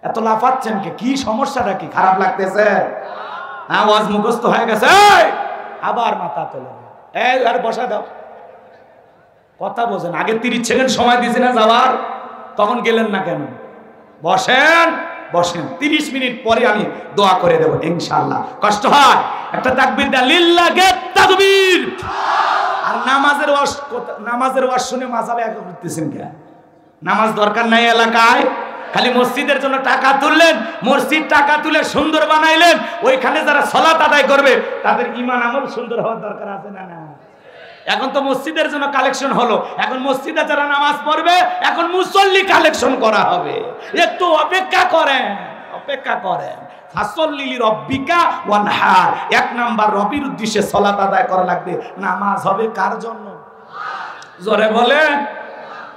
এত লাফাচ্ছেন কি সমস্যাটা কি? খারাপ লাগতেছে? আওয়াজ মুখস্থ হয়ে গেছে, আবার মাথা তোলে, এই আর বসা দাও। কথা বোঝেন, আগে 30 সেকেন্ড সময় দিয়েছি না যাওয়ার, তখন গেলেন না কেন? বসেন 30 মিনিট পরে আমি দোয়া করে দেব ইনশাআল্লাহ। কষ্ট হয়? একটা তাকবীর দেন, লিল্লাহি তাকবীর। আর নামাজের ওয়াজ শুনে মাজাবে এক করতেছেন কেন? নামাজ দরকার নাই এলাকায়, খালি মসজিদের জন্য টাকা তুললেন, মসজিদ টাকা তুলে সুন্দর বানাইলেন, ওইখানে যারা সালাত আদায় করবে তাদের ঈমান আমল সুন্দর হওয়ার দরকার আছে না? না, এখন তো মসজিদের জন্য কালেকশন হলো, এখন মসজিদে যারা নামাজ পড়বে এখন মুসল্লি কালেকশন করা হবে। একটু অপেক্ষা করেন। ফাসাল্লিলি রাব্বিকা ওয়ানহার, 1 নাম্বার রবির উদ্দেশ্যে সালাত আদায় করা লাগবে। নামাজ হবে কার জন্য? জোরে বলেন।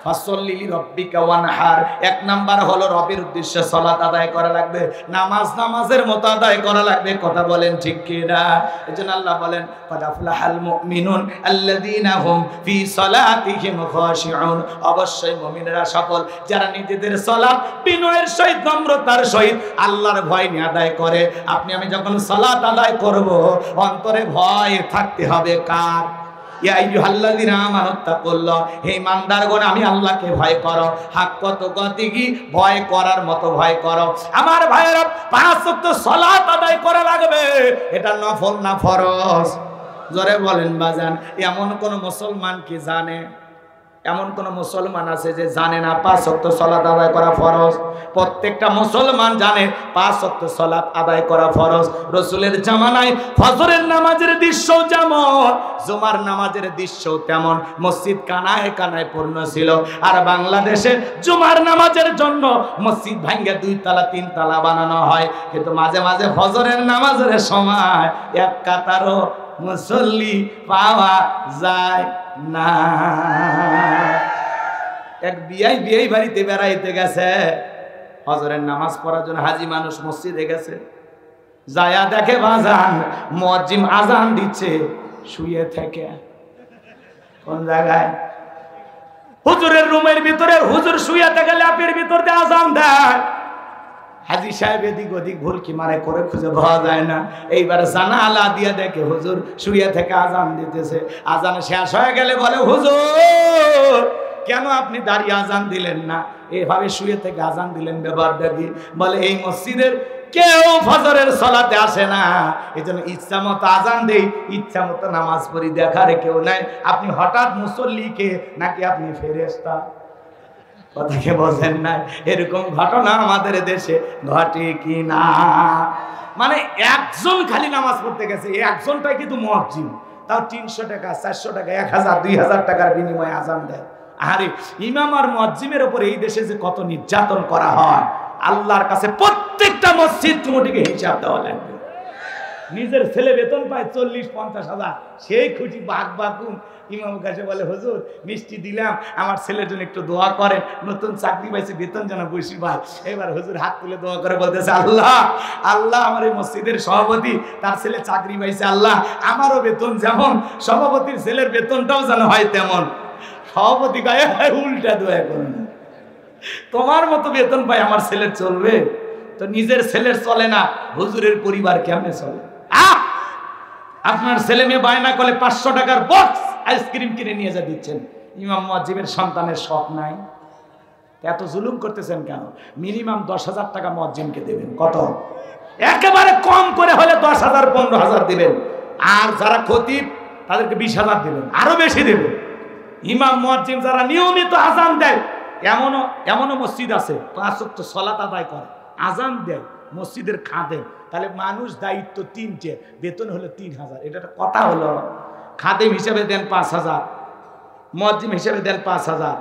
ফাসল্লি লিরাব্বিকা ওয়ানহার। এক নাম্বার হলো রবের উদ্দেশ্যে সালাত আদায় করা লাগবে, নামাজের মতো আদায় করা লাগবে। কথা বলেন ঠিক কি না? এজন্য আল্লাহ বলেন ক্বাদ আফলাহাল মুমিনুন আল্লাযীনা হুম ফি সালাতিহিম খাশিউন। অবশ্যই মুমিনেরা সফল যারা নিজেদের সালাত বিনয়ের সহিত, নম্রতার সহিত আল্লাহর ভয় নিয়ে আদায় করে। আপনি আমি যখন সালাত আদায় করব, অন্তরে ভয় থাকতে হবে কার? ইয়া আইয়ুহাল্লাযীনা আমানুত্তাকুল্লাহ, হে ইমানদারগণ আমি আল্লাহকে ভয় করো। হাক্কাত তুকাতিহি, ভয় করার মতো ভয় করো। আমার ভাইয়েরা, 5 ওয়াক্ত সালাত আদায় করা লাগবে। এটা নফল না ফরজ? জোরে বলেন বাজান। এমন কোন মুসলমান কি জানে? এমন কোন মুসলমান আছে যে জানে না 5 ওয়াক্ত সালাত আদায় করা ফরজ? প্রত্যেকটা মুসলমান জানে 5 ওয়াক্ত সালাত আদায় করা ফরজ। রাসূলের জামানায় ফজরের নামাজের দৃশ্যও যেমন, জুমার নামাজের দৃশ্যও তেমন। মসজিদ কানায় কানায় পূর্ণ ছিল। আর বাংলাদেশে জুমার নামাজের জন্য মসজিদ ভাঙ্গে 2 তলা 3 তলা বানানো হয়, কিন্তু মাঝে মাঝে ফজরের নামাজের সময় এক কাতারও মুসল্লি পাওয়া যায় না। এক বিয়াই বাড়িতে বেড়াইতে গেছে, ফজরের নামাজ পড়ার জন্য হাজি মানুষ মসজিদে গেছে। যায়া দেখে বাজান মুয়াজ্জিন আজান দিচ্ছে শুয়ে থেকে। কোন জায়গায়? হুজুরের রুমের ভিতরে। হুজুর শুয়ে থেকে ল্যাপের ভিতর দিয়ে আজান দেয়। হাজি সাহেব এদিক ওদিক ভুলকি মারে করে খুঁজে পাওয়া যায় না। এইবার জানালা দিয়ে দেখে হুজুর শুয়ে থেকে আজান দিতেছে। আজান শেষ হয়ে গেলে বলে, হুজুর কেন আপনি দাঁড়িয়ে আজান দিলেন না? এইভাবে শুয়ে থেকে আজান দিলেন ব্যাপারটা কি? বলে এই মসজিদের কেউ ফজরের সালাতে আসে না, এজন্য ইচ্ছা মতো আজান দেই, ইচ্ছা মতো নামাজ পড়ি, দেখার কেউ নাই। আপনি হঠাৎ মুসল্লিকে নাকি আপনি ফেরেশতা? কথাকে বোঝেন না? এরকম ঘটনা আমাদের দেশে ঘটে কি না? মানে একজন খালি নামাজ পড়তে গেছে, এই একজনটাই কিন্তু মুয়াজ্জিন, তাও 300 টাকা 400 টাকা 1000 2000 টাকার বিনিময়ে আজান দেয়। আরে ইমাম আর মুয়াজ্জিনের উপর এই দেশে যে কত নির্যাতন করা হয়, আল্লাহর কাছে প্রত্যেকটা মসজিদ কমিটিকে হিসাব দেওয়া লাগবে। নিজের ছেলে বেতন পায় 40-50 হাজার, সেই খুশি বাঘবাকুম ইমাম কাছে বলে, হুজুর মিষ্টি দিলাম, আমার ছেলের জন্য একটু দোয়া করেন, নতুন চাকরি পাইছে, বেতন যেন বেশি পায়। এবার হুজুর হাত তুলে দোয়া করে বলতেছে, আল্লাহ আল্লাহ আমার এই মসজিদের সভাপতি, তার ছেলে চাকরি পাইছে, আল্লাহ আমারও বেতন যেমন সভাপতির ছেলের বেতনটাও যেন হয় তেমন। সভাপতি গায়ে উল্টা দোয়া করুন, তোমার মতো বেতন পাই আমার ছেলের চলবে? তো নিজের ছেলের চলে না, হুজুরের পরিবার কেমনে চলে? আপনার ছেলে মেয়ে বায়না করলে 500 টাকার বক্স আইসক্রিম কিনে নিয়ে যা দিচ্ছেন, ইমাম মুয়াজ্জিনের সন্তানের শখ নাই? এত জুলুম করতেছেন কেন? মিনিমাম 10,000 টাকা মুয়াজ্জিনকে দেবেন। কত? একেবারে কম করে হলে 10,000 15,000 দিবেন। আর যারা খতিব তাদেরকে 20,000 দিবেন, আরো বেশি দেবেন। ইমাম মুয়াজ্জিন যারা নিয়মিত আজান দেয়, এমনও মসজিদ আছে 5 ওয়াক্ত সালাত আদায় করে, আজান দেয়, মসজিদের খাদেম। তাহলে মানুষ দায়িত্ব 3টে, বেতন হলো 3,000। এটা একটা কথা হলো? খাদেম হিসেবে দেন 5,000, মুয়াজ্জিন হিসেবে দেন 5,000,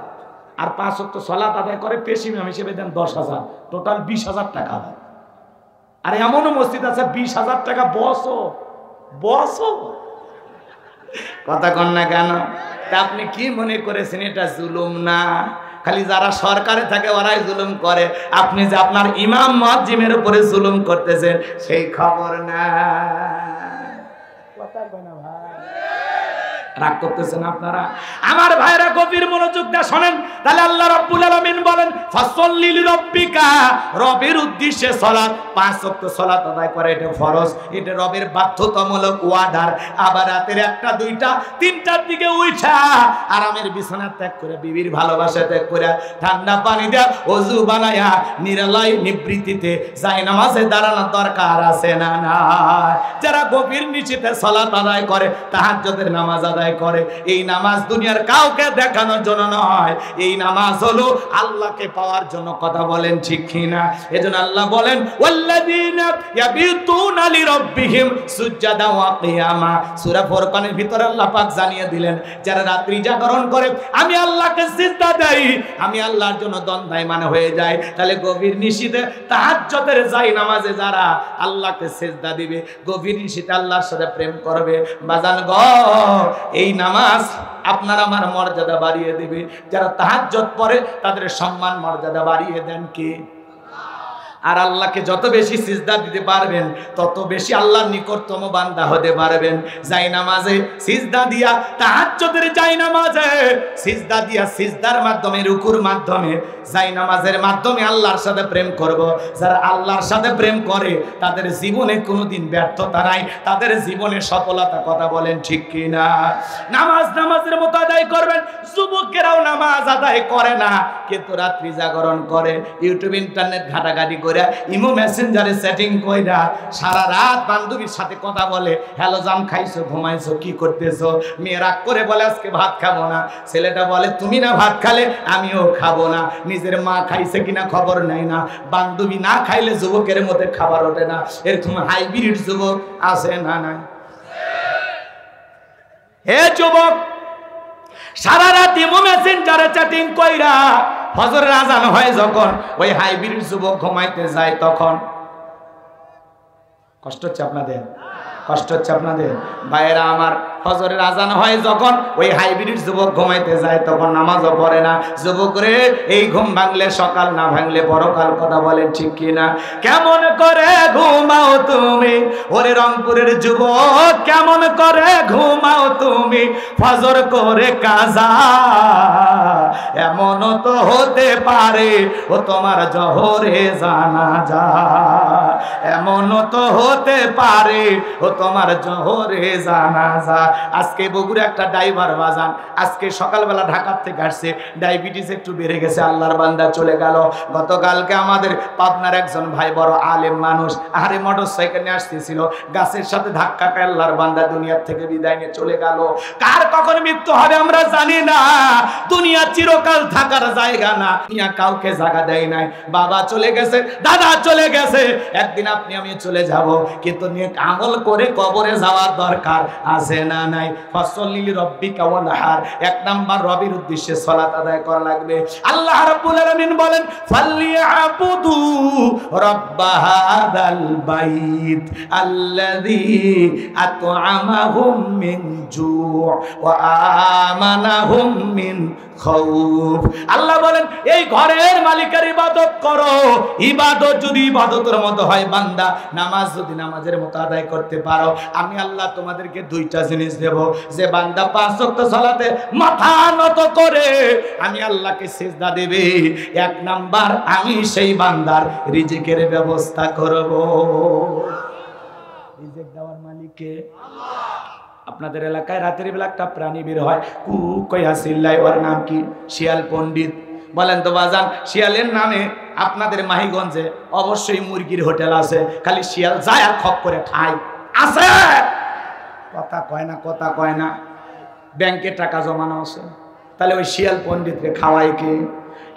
আর 5 ওয়াক্ত সালাত আদায় করে পেশি ইমাম হিসেবে দেন 10,000, টোটাল 20,000 টাকা হয়। আর এমনও মসজিদ আছে 20,000 টাকা বসো কথা কন না কেন? তা আপনি কি মনে করেছেন এটা জুলুম না? খালি যারা সরকারে থাকে ওরাই জুলুম করে, আপনি যে আপনার ইমাম মুয়াজ্জিনের উপরে জুলুম করতেছেন সেই খবর না। কথা কয় না ভাই? রাগ করতেছেন আপনারা? আমার ভাইরা গভীর মনোযোগ দিয়ে শোনেন। তাহলে আল্লাহ রাব্বুল আলামিন বলেন ফাসল্লি লিরাব্বিকা, রবের উদ্দেশ্যে সালাত, 5 ওয়াক্ত সালাত আদায় করে, এটা ফরজ, এটা রবের বাধ্যতামূলক ওয়ার্ডার। আবার রাতের 1টা 2টা 3টার দিকে উঠা আরামের বিছানা ত্যাগ করে, বিবির ভালোবাসা ত্যাগ করে, ঠান্ডা পানি দিয়ে ওযু বানায়া নিরালয় নিবৃত্তিতে যায় নামাজে দাঁড়ানোর দরকার আছে না? না। যারা গভীর নিশিতে সালাত আদায় করে, তাহাজ্জুদের নামাজ আদায় করে, এই নামাজ দুনিয়ার কাউকে দেখানোর জন্য নয়, এই নামাজ হলো আল্লাহকে পাওয়ার জন্য। কথা বলেন ঠিক কিনা? এজন্য আল্লাহ বলেন ওয়াল্লাযীনা ইয়াবিতুনা লিরাব্বিহিম সুজদান ওয়া কিয়ামা। সূরা ফুরকানের ভিতরে আল্লাহ পাক জানিয়ে দিলেন, যারা রাত্রি জাগরণ করে আমি আল্লাহকে সিজদা দেই, আমি আল্লাহর জন্য দণ্ডায়মান হয়ে যায়। তাহলে গভীর নিশিতে তাহাজ্জুদের যায় নামাজে যারা আল্লাহকে সিজদা দিবে, গভীর নিশিতে আল্লাহর সাথে প্রেম করবে, বাজান গো এই নামাজ আপনার আমার মর্যাদা বাড়িয়ে দেবে। যারা তাহাজ্জুদ পড়ে তাদের সম্মান মর্যাদা বাড়িয়ে দেন কে? আর আল্লাহকে যত বেশি সিজদা দিতে পারবেন তত বেশি আল্লাহর নিকটতম বান্দা হতে পারবেন। যাই নামাজে সিজদা দিয়া, তাহাজ্জুদের যাই নামাজে সিজদা দিয়া, সিজদার মাধ্যমে, রুকুর মাধ্যমে, যাই নামাজের মাধ্যমে আল্লাহর সাথে প্রেম করব। যারা আল্লাহর সাথে প্রেম করে তাদের জীবনে কোনোদিন ব্যর্থতা নাই, তাদের জীবনে সফলতা। কথা বলেন ঠিক কি না? নামাজ নামাজের মতো আদায় করবেন। যুবকেরাও নামাজ আদায় করে না, কিন্তু রাত্রি জাগরণ করে, ইউটিউব ইন্টারনেট ঘাটাঘাটি করে, ইমো মেসেঞ্জারে সেটিং কইরা সারা রাত বান্ধবীর সাথে কথা বলে। হ্যালো জান, খাইছো, ঘুমাইছো, কি করতেছো? মেয়ে রাগ করে বলে আজকে ভাত খাবো না। ছেলেটা বলে তুমি না ভাত খালে আমিও খাবো না। নিজের মা খাইছে কিনা খবর নেয় না। বান্ধবী না খাইলে যুবকের মধ্যে খাবার ওঠে না। এরকম হাইব্রিড যুবক আছে না নাই? হে যুবক, সারা রাত ইমো মেসেঞ্জারে চ্যাটিং কইরা ফজরের আজান হয় যখন, ওই হাইব্রিড যুবক ঘুমাইতে যায় তখন কষ্ট হচ্ছে আপনাদের? কষ্ট হচ্ছে আপনাদের? ভাইয়েরা আমার, ফজরের আজান হয় যখন, ওই হাইব্রিড যুবক ঘুমাইতে যায় তখন নামাজও পড়ে না। যুবক রে, এই ঘুম ভাঙলে সকাল, না ভাঙলে পরকাল। কথা বলেন ঠিক কিনা? কেমন করে ঘুমাও তুমি ওরে রংপুরের যুবক, কেমন করে ঘুমাও তুমি ফজর করে কাজা? এমন তো হতে পারে ও তোমার জোহরে জানাজা, এমন তো হতে পারে ও তোমার জোহরে জানাজা। আজকে বগুড়া একটা ড্রাইভার বাজান, আজকে সকালবেলা ঢাকার থেকে আসছে, ডায়াবেটিস একটু বেড়ে গেছে, আল্লাহর বান্দা চলে গেল। গতকালকে আমাদের পাবনার একজন ভাই, বড় আলেম মানুষ, আরে মোটরসাইকেল নিয়ে আসতেছিল, গাছের সাথে ধাক্কা খায় আল্লাহর বান্দা দুনিয়ার থেকে বিদায় নিয়ে চলে গেল। কার কখন মৃত্যু হবে আমরা জানি না। দুনিয়া চিরকাল থাকার জায়গা না, দুনিয়া কাউকে জায়গা দেয় নাই। বাবা চলে গেছে, দাদা চলে গেছে, একদিন আপনি আমি চলে যাব, কিন্তু নেক আমল করে কবরে যাওয়ার দরকার আছে না নাই? ফাসল্লি লিরাব্বিকা ওয়ানহার, এক নাম্বার রবির উদ্দেশ্যে সালাত আদায় করা লাগবে। আল্লাহ রাব্বুল আলামিন বলেন ফালইয়াবুদু রাব্বা হাদাল বাইত আল্লাযী আত'আমাহুম মিন জু' ওয়া আমানাহুম মিন খাউফ। আল্লাহ বলেন এই ঘরের মালিকের ইবাদত করো। ইবাদত যদি ইবাদতের মতো হয়, বান্দা নামাজ যদি নামাজের মতো আদায় করতে পারো, আমি আল্লাহ তোমাদেরকে দুইটা জিনিস দেব। যে বান্দা 5 ওয়াক্ত সালাতে মাথা নত করে আমি আল্লাহকে সিজদা দেবে, এক নাম্বার আমি সেই বান্দার রিজিকের ব্যবস্থা করব। রিজিক দেওয়ার মালিক কে? আল্লাহ। আপনাদের এলাকায় রাতের বেলা একটা প্রাণী বের হয়, কু কইয়া চিল্লায়, ওর নাম কি? শিয়াল পণ্ডিত। বলেন তো বাজান, শিয়ালের নামে আপনাদের মাহিগঞ্জে অবশ্যই মুরগির হোটেল আছে, খালি শিয়াল যায় আর খপ করে খায়। আছে? কথা কয় না, কথা কয় না। ব্যাংকে টাকা জমানো আছে, তাহলে ওই শিয়াল পণ্ডিতকে খাওয়ায় কে?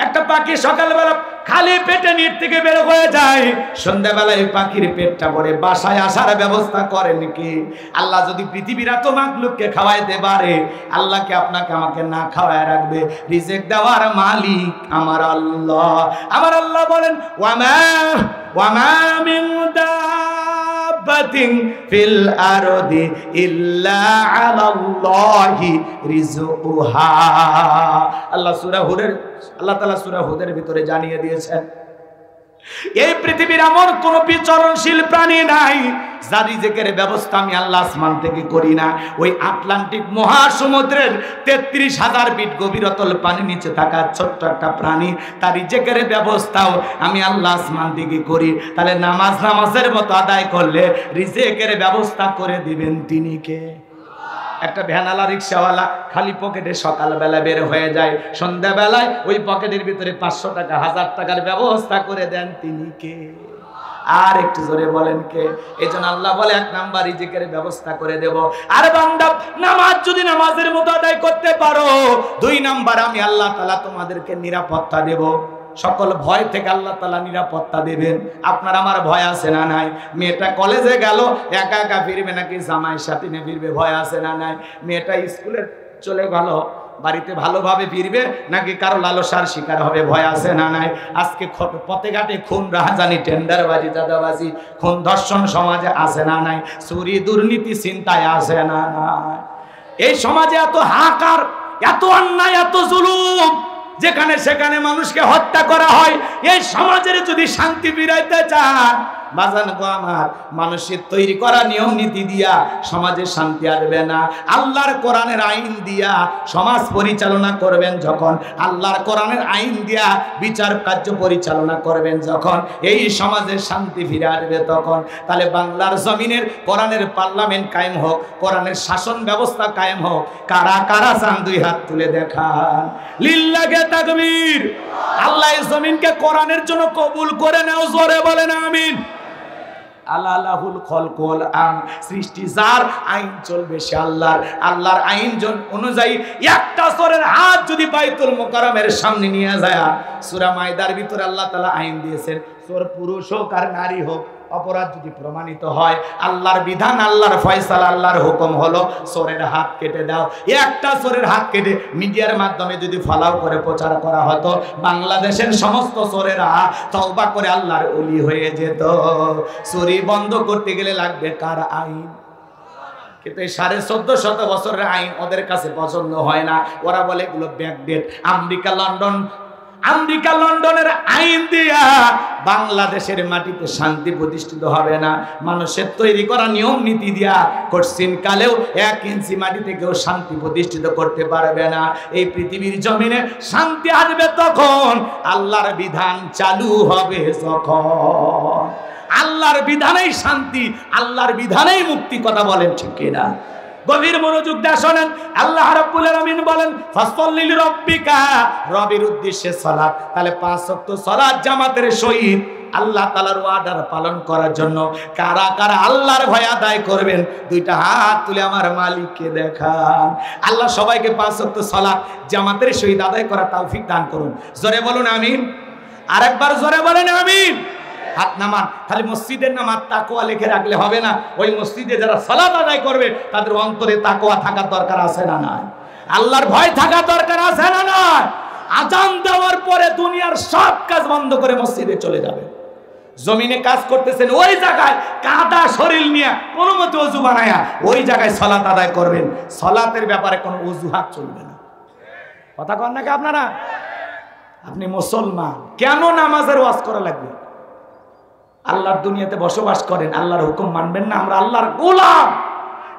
একটা পাখি সকালবেলা খালি পেটে নিচ থেকে বের হয়ে যায়, সন্ধ্যাবেলায় পাখির পেটটা ভরে বাসায় আসার ব্যবস্থা করেন কি? আল্লাহ যদি পৃথিবীর এত মাখলুককে খাওয়াইতে পারে, আল্লাহকে আপনাকে আমাকে না খাওয়ায় রাখবে? রিজিক দেওয়ার মালিক আমার আল্লাহ। আমার আল্লাহ বলেন ওয়ামা মিন দাব্বাতিন ফিল আরদি ইল্লা আলাল্লাহি রিজকুহা। আল্লাহ সূরা হুদের, আল্লাহ তাআলা সূরা হুদের ভিতরে জানিয়ে দিয়েছেন, এই পৃথিবীর এমন কোন বিচরণশীল প্রাণী নাই যার রিজিকের ব্যবস্থা আমি আল্লাহ আসমান থেকে করি না। ওই আটলান্টিক মহাসমুদ্রের 33,000 ফিট গভীরতল পানির নিচে থাকা ছোট্ট একটা প্রাণী, তার রিজিকের ব্যবস্থাও আমি আল্লাহ আসমান থেকে করি। তাহলে নামাজ নামাজের মতো আদায় করলে রিজিকের ব্যবস্থা করে দিবেন তিনি কে? একটা ভ্যানালা রিক্সাওয়ালা খালি পকেটে সকালবেলা বের হয়ে যায়, সন্ধ্যাবেলায় ওই পকেটের ভিতরে 500 টাকা 1000 টাকার ব্যবস্থা করে দেন তিনি কে? আর একটু জোরে বলেন কে? এই জন্য আল্লাহ বলে এক নাম্বার রিজিকের ব্যবস্থা করে দেব। আর বান্দা নামাজ যদি নামাজের মতো আদায় করতে পারো, 2 নাম্বার আমি আল্লাহ তাআলা তোমাদেরকে নিরাপত্তা দেব। সকল ভয় থেকে আল্লাহ তাআলা নিরাপত্তা দেবেন। আপনার আমার ভয় আছে না নাই? মেয়েটা কলেজে গেল, একা একা ফিরবে নাকি জামাইয়ের সাথে নিয়ে ফিরবে? ভয় আছে না নাই? মেয়েটা স্কুলে চলে গেল, বাড়িতে ভালোভাবে ফিরবে নাকি কারো লালসার শিকার হবে? ভয় আছে না নাই? আজকে পথে ঘাটে খুন রাহাজানি টেন্ডারবাজি দাদাবাজি খুন ধর্ষণ সমাজে আছে না নাই? চুরি দুর্নীতি চিন্তায় আছে না নাই? এই সমাজে এত হাহাকার, এত অন্যায়, এত জুলুম, যেখানে সেখানে মানুষকে হত্যা করা হয়। এই সমাজের যদি শান্তি ফিরাইতে চান বাজান গো আমার, মানুষের তৈরি করা নিয়ম নীতি দিয়া সমাজে শান্তি আসবে না। আল্লাহর কোরআনের আইন দিয়া সমাজ পরিচালনা করবেন যখন, আল্লাহর কোরআনের আইন দিয়া বিচার কার্য পরিচালনা করবেন যখন, এই সমাজে শান্তি ফিরে আসবে তখন। তাহলে বাংলার জমিনের কোরআনের পার্লামেন্ট কায়েম হোক, কোরআনের শাসন ব্যবস্থা কায়েম হোক। কারা কারা চান দুই হাত তুলে দেখান। লিল্লাহে তাকবীর। আল্লাহ এই জমিনকে কোরআনের জন্য কবুল করে নাও, জোরে বলেন আমিন। আল্লাহুল খলকুল আম, সৃষ্টি যার, আইন চলবে সে আল্লাহর। আল্লাহর আইন অনুযায়ী একটা চোরের হাত যদি বাইতুল মুকাররমের সামনে নিয়ে যায়, সূরা মাইদার ভিতরে আল্লাহ তাআলা আইন দিয়েছেন, চোর পুরুষ হোক আর নারী হোক, অপরাধ যদি প্রমাণিত হয়, আল্লাহর বিধান, আল্লাহর ফয়সালা, আল্লাহর হুকুম হলো চোরের হাত কেটে দাও। একটা চোরের হাত কেটে মিডিয়ার মাধ্যমে যদি ফলাও করে প্রচার করা হতো, বাংলাদেশের সমস্ত চোরেরা তওবা করে আল্লাহর ওলি হয়ে যেত। চুরি বন্ধ করতে গেলে লাগবে কার আইন? কিন্তু এই 1450 বছরের আইন ওদের কাছে পছন্দ হয় না। ওরা বলে এগুলো ব্যাকডেট। আমেরিকা লন্ডনের আইন দিয়া বাংলাদেশের মাটিতে শান্তি প্রতিষ্ঠিত হবে না। মানুষের তৈরি করা নিয়ম নীতি দিয়া কঠিন কালেও 1 ইঞ্চি মাটিতে কেউ শান্তি প্রতিষ্ঠিত করতে পারবে না। এই পৃথিবীর জমিনে শান্তি আসবে তখন আল্লাহর বিধান চালু হবে যখন। আল্লাহর বিধানেই শান্তি, আল্লাহর বিধানেই মুক্তি। কথা বলেন ঠিক কিনা? গভীর মনোযোগ দিয়ে শোনেন। আল্লাহ রাব্বুল আলামিন বলেন ফাসল্লি লিরাব্বিকা, রবের উদ্দেশ্যে সালাত। তাহলে 5 ওয়াক্ত সালাত জামাতের সহিত আল্লাহ তাআলার ওয়ার্ডার পালন করার জন্য কারা কারা আল্লাহর ভয় আদায় করবেন? দুইটা হাত তুলে আমার মালিককে দেখান। আল্লাহ সবাইকে 5 ওয়াক্ত সালাত জামাতের সহিত আদায় করার তৌফিক দান করুন। জোরে বলুন আমিন। আরেকবার জোরে বলেন আমিন। হাত নামান। খালি মসজিদের নামাজ তাকওয়া লিখে রাখলে হবে না। ওই মসজিদে যারা সালাত আদায় করবে তাদের অন্তরে তাকওয়া থাকার দরকার আছে না নাই? আল্লাহর ভয় থাকার দরকার আছে না নাই? আজান দেওয়ার পরে দুনিয়ার সব কাজ বন্ধ করে মসজিদে চলে যাবে। জমিনে কাজ করতেছেন, ওই জায়গায় কাদা শরীর নিয়ে কোনো মতে ওযু বানায়া ওই জায়গায় সালাত আদায় করবেন। সালাতের ব্যাপারে কোনো অজুহাত চলবে না। কথা কন নাকি আপনারা? আপনি মুসলমান, কেন নামাজের ওয়াজ করা লাগবে? আল্লাহর দুনিয়াতে বসবাস করেন, আল্লাহর হুকুম মানবেন না? আমরা আল্লাহর গোলাম।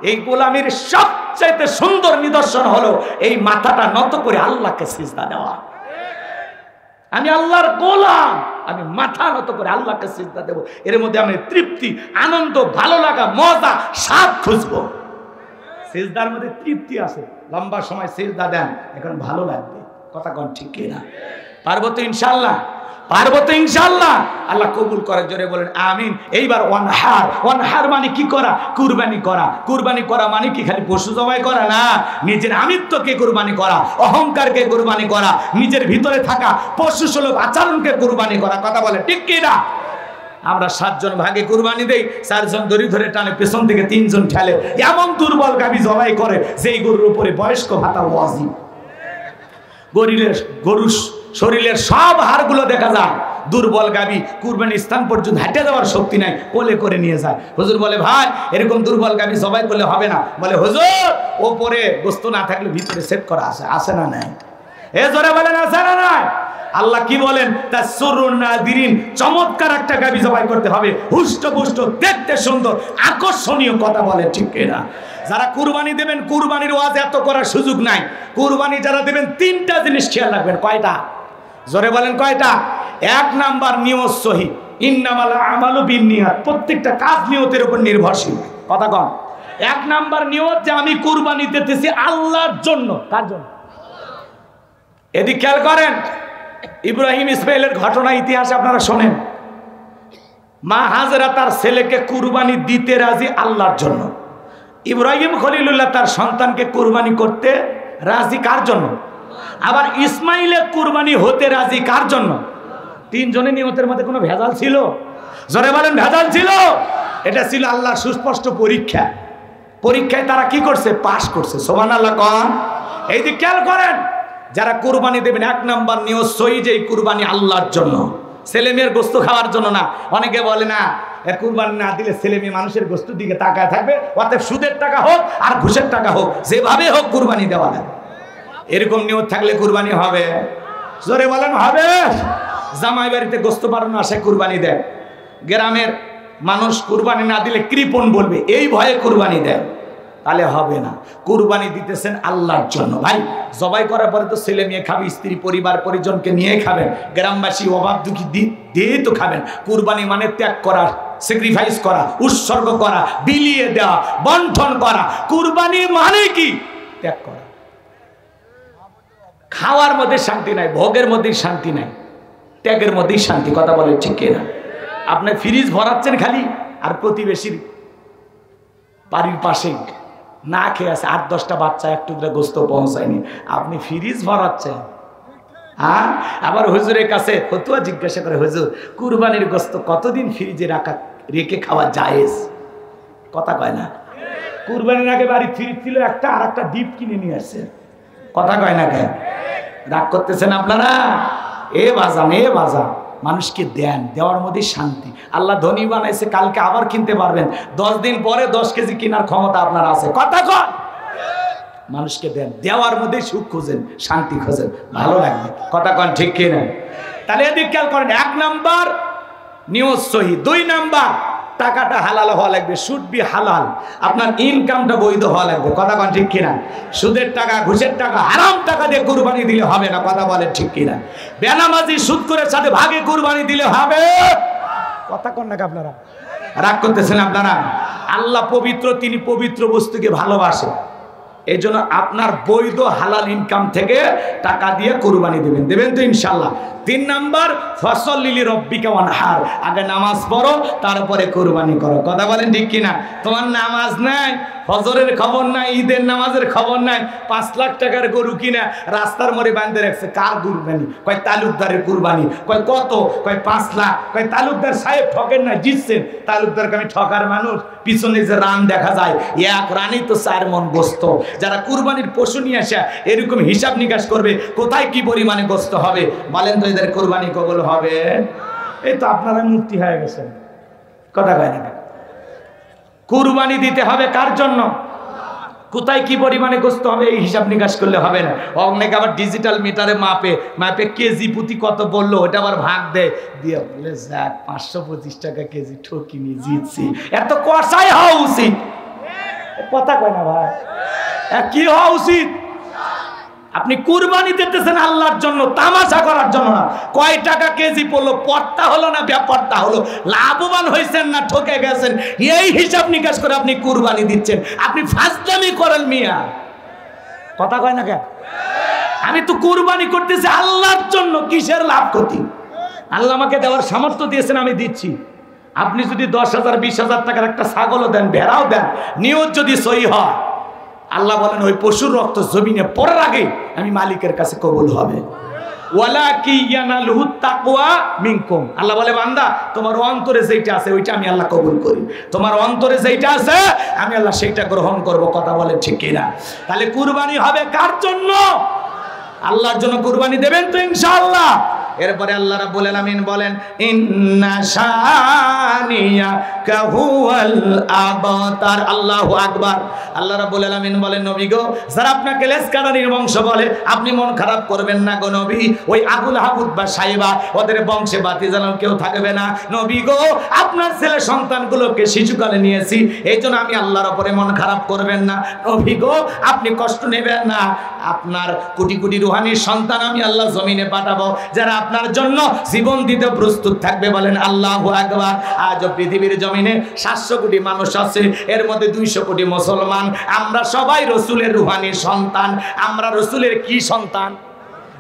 এই গোলামের সবচেয়ে সুন্দর নিদর্শন হলো এই মাথাটা নত করে আল্লাহকে সিজদা দেওয়া। আমি আল্লাহর গোলাম, আমি মাথা নত করে আল্লাহকে সিজদা দেব। এর মধ্যে আমি তৃপ্তি, আনন্দ, ভালো লাগা, মজা, স্বাদ খুঁজবো। সিজদার মধ্যে তৃপ্তি আছে। লম্বা সময় সিজদা দেন, এখন ভালো লাগবে। কথা কোন ঠিক কিনা? পারবো তো ইনশাআল্লাহ? পারবো তো ইনশাআল্লাহ? আল্লাহ কবুল করার জোরে বলেন আমিন। এইবার ওয়ানহার, ওয়ানহার মানে কি করা? কুরবানি করা। কুরবানি করা মানে কি খালি পশু জবাই করা না, নিজের আমিত্বকে কুরবানি করা, অহংকারকে কুরবানি করা, নিজের ভিতরে থাকা পশু সুলভ আচরণকে কুরবানি করা। কথা বলে ঠিক কি না? আমরা 7 জন ভাগে কুরবানি দেই, 4 জন দড়ি ধরে টানে, পেছন থেকে 3 জন ঠেলে। এমন দুর্বল গাভী জবাই করে যেই গরুর উপরে বয়স্ক ভাতা ওয়াজিব। গরুর শরীরের সব হাড়গুলো দেখা যায়। দুর্বল গাভী কুরবানির স্থান পর্যন্ত হেঁটে যাওয়ার শক্তি নাই, কোলে করে নিয়ে যায়। হুজুর বলে ভাই এরকম দুর্বল গাভী জবাই করলে হবে না। বলে হুজুর ওপরে গোস্ত না থাকলে ভিতরে সেট করা আছে, আছে না নাই? এ জোরে বলেন আছে না নাই? আল্লাহ কি বলেন? তাসরুন নাদিরিন, চমৎকার একটা গাভী জবাই করতে হবে, হুষ্টপুষ্ট, দেখতে সুন্দর, আকর্ষণীয়। কথা বলে ঠিক কিনা? যারা কুরবানি দেবেন, কুরবানির ওয়াজ এত করার সুযোগ নাই। কুরবানি যারা দেবেন 3টা জিনিস খেয়াল রাখবেন। কয়টা? জোরে বলেন কয়টা? 1 নাম্বার নিয়ত সহি। ইন্নামাল আমালু বিন্নিয়াত। প্রত্যেকটা কাজ নিয়তের উপর নির্ভরশীল। কথা কন। 1 নাম্বার নিয়ত যে আমি কুরবানি দিতেছি আল্লাহর জন্য। কার জন্য? এদিক খেয়াল করেন। ইব্রাহিম ইসমাইলের ঘটনা ইতিহাসে আপনারা শোনেন। মা হাজেরা তার ছেলেকে কুরবানি দিতে রাজি আল্লাহর জন্য। ইব্রাহিম খলিলুল্লাহ তার সন্তানকে কুরবানি করতে রাজি কার জন্য? আবার ইসমাইলের কুরবানি হতে রাজি কার জন্য? 3 জনের নিয়তের মধ্যে কোনো ভেজাল ছিল? জোরে বলেন ভেজাল ছিল? এটা ছিল আল্লাহর সুস্পষ্ট পরীক্ষা। পরীক্ষায় তারা কি করছে? পাস করছে। সুবহানাল্লাহ কোন? এই যে খেয়াল করেন, যারা কুরবানি দেবেন 1 নাম্বার নিয়ত সহি যে কুরবানি আল্লাহর জন্য, ছেলে মেয়ের গোস্ত খাওয়ার জন্য না। অনেকে বলে না কুরবানি না দিলে ছেলে মেয়ে মানুষের গোস্তের দিকে তাকায় থাকবে। অতএব সুদের টাকা হোক আর ঘুষের টাকা হোক, যেভাবে হোক কুরবানি দেওয়া লাগে। এরকম নিয়ত থাকলে কুরবানি হবে। জোরে বলেন হবে। জামাই বাড়িতে গোস্ত বাড়ানো আসে কুরবানি দেয়, গ্রামের মানুষ কুরবানি না দিলে কৃপণ বলবে, এই ভয়ে কুরবানি দেয়, তাহলে হবে না। কুরবানি দিতেছেন আল্লাহর জন্য। ভাই জবাই করার পরে তো ছেলে মেয়ে খাবে, স্ত্রী পরিবার পরিজনকে নিয়ে খাবেন, গ্রামবাসী অভাব দুঃখী দিয়ে তো খাবেন। কুরবানি মানে ত্যাগ করা, স্যাক্রিফাইস করা, উৎসর্গ করা, বিলিয়ে দেওয়া, বন্টন করা। কুরবানি মানে কি? ত্যাগ করা। খাওয়ার মধ্যে শান্তি নাই, ভোগের মধ্যেই শান্তি নাই, ত্যাগের মধ্যেই শান্তি। কথা বলে ঠিক কিনা? আপনি ফ্রিজ ভরাচ্ছেন খালি, আর প্রতিবেশীর বাড়ির পাশে না খেয়ে আছে 8-10টা বাচ্চা একটু গোস্ত পৌঁছায়নি, আপনি ফ্রিজ ভরাচ্ছেন। হ্যাঁ, আবার হুজুরের কাছে ফতুয়া জিজ্ঞাসা করে, হুজুর কুরবানির গোস্ত কতদিন ফ্রিজে রেখে খাওয়া জায়েজ? কথা কয় না। কুরবানির আগে বাড়ি ফ্রিজ ছিল একটা, আর একটা ডিপ কিনে নিয়ে আসছে। কথা কয় না কেন? রাগ করতেছেন আপনারা? এ বাজান মানুষকে দেন, দেওয়ার মধ্যে শান্তি। আল্লাহ ধনী বানাইছে, কালকে আবার কিনতে পারবেন, 10 দিন পরে 10 কেজি কেনার ক্ষমতা আপনার আছে। কথা কন। মানুষকে দেন, দেওয়ার মধ্যে সুখ খোঁজেন, শান্তি খোঁজেন, ভালো লাগবে। কথা কন ঠিক কিনা? তাহলে এদিক খেয়াল করেন। 1 নাম্বার নিয়ত সহি। 2 নাম্বার টাকাটা হালাল হওয়া লাগবে, শুড বি হালাল। আপনার ইনকামটা বৈধ হওয়া লাগবে। কথা কন ঠিক কিনা? সুদের টাকা, ঘুষের টাকা, হারাম টাকা দিয়ে কুরবানি দিলে হবে না। কথা বলেন ঠিক কিনা? বেনামাজি সুদখোরের সাথে ভাগে কুরবানি দিলে হবে? কথা কন না আপনারা? রাগ করতেছেন আপনারা? আল্লাহ পবিত্র, তিনি পবিত্র বস্তুকে ভালোবাসেন। এই জন্য আপনার বৈধ হালাল ইনকাম থেকে টাকা দিয়ে কুরবানি দেবেন তো ইনশাল্লাহ। 3 নাম্বার ফসল্লি লিরব্বিকা ওয়ানহার। আগে নামাজ পড়ো, তারপরে কুরবানি করো। কথা বলেন ঠিক কিনা? তোমার নামাজ নাই, ফজরের খবর নাই, ঈদের নামাজের খবর নাই, 5 লাখ টাকার গরু কিনা রাস্তার মোড়ে বাঁধে রাখছে। কার কুরবানি? কয় তালুকদারের কুরবানি। কয় কত? কয় 5 লাখ। কয় তালুকদার সাহেব ঠকেন না, জিতছেন। তালুকদারকে আমি ঠকার মানুষ? পিছনে যে রান দেখা যায়, 1 রানই তো 4 মন গোস্ত। যারা কুরবানির পশু নিয়ে আসে এরকম হিসাব নিকাশ করবে, কোথায় কি পরিমাণে গোস্ত হবে। বলেন তো এদের কুরবানি কবুল হবে? এই তো আপনারা মুক্তি হয়ে গেছেন। কথা কয় না? কুরবানি দিতে হবে কার জন্য? কোথায় কি পরিমাণে গোস্ত হবে এই হিসাব নিকাশ করলে হবে না। অনেকে আবার ডিজিটাল মিটারে মাপে কেজি প্রতি কত বললো, ওটা আবার ভাগ দেয়, দিয়ে বলে যাক 525 টাকা কেজি, ঠকিনি, জিতছি। এত কষাই হওয়া উচিত। কথা কয় না ভাই? কি হওয়া উচিত? আপনি কুরবানি দিতেছেন আল্লাহর জন্য, তামাশা করার জন্য না। কয় টাকা কেজি পড়লো, পড়তা হলো না ব্যাপারটা হলো, লাভবান হয়েছেন না ঠকে গেছেন, এই হিসাব নিকাশ করে আপনি কুরবানি দিচ্ছেন। আপনি ফাজলামি করেন মিয়া। কথা কয় না কেন? আমি তো কুরবানি করতেছি আল্লাহর জন্য, কিসের লাভ ক্ষতি? আল্লাহ আমাকে দেওয়ার সামর্থ্য দিয়েছেন, আমি দিচ্ছি। আপনি যদি 10,000 20,000 টাকার একটা ছাগলও দেন, ভেড়াও দেন, নিয়ত যদি সহি হয়, আল্লাহ বলেন ওই পশুর রক্ত জমিনে পড়ার আগে আমি মালিকের কাছে কবুল হবে। আল্লাহ বলে বান্দা তোমার অন্তরে যেটা আছে ওইটা আমি আল্লাহ কবুল করি, তোমার অন্তরে যেটা আছে আমি আল্লাহ সেইটা গ্রহণ করব। কথা বলে ঠিক কিনা? তাহলে কুরবানি হবে কার জন্য? আল্লাহর জন্য কুরবানি দেবেন তো ইনশাআল্লাহ। এরপরে আল্লাহ রাব্বুল আলামিন বলেন ইন্না শানিয়াকা হুয়াল আবতার। আল্লাহু আকবার। আল্লাহ রাব্বুল আলামিন বলেন নবী গো, যারা আপনাকে লেসকানানির বংশ বলে আপনি মন খারাপ করবেন না গো নবী। ওই আবুল হাবুদ বা সাইবা ওদের বংশে বাতিজালাম কেউ থাকবে না। নবী গো, আপনার ছেলে সন্তানগুলোকে শিশুকালে নিয়েছি, এই জন্য আমি আল্লাহর উপরে মন খারাপ করবেন না। নবী গো, আপনি কষ্ট নেবেন না, আপনার কোটি কোটি রুহানি সন্তান আমি আল্লাহ জমিনে পাঠাবো, যারা আপনার জন্য জীবন দিতে প্রস্তুত থাকবে। বলেন আল্লাহু আকবার। আজ পৃথিবীর জমিনে 700 কোটি মানুষ আছে, এর মধ্যে 200 কোটি মুসলমান। আমরা সবাই রসুলের রুহানি সন্তান। আমরা রসুলের কি সন্তান?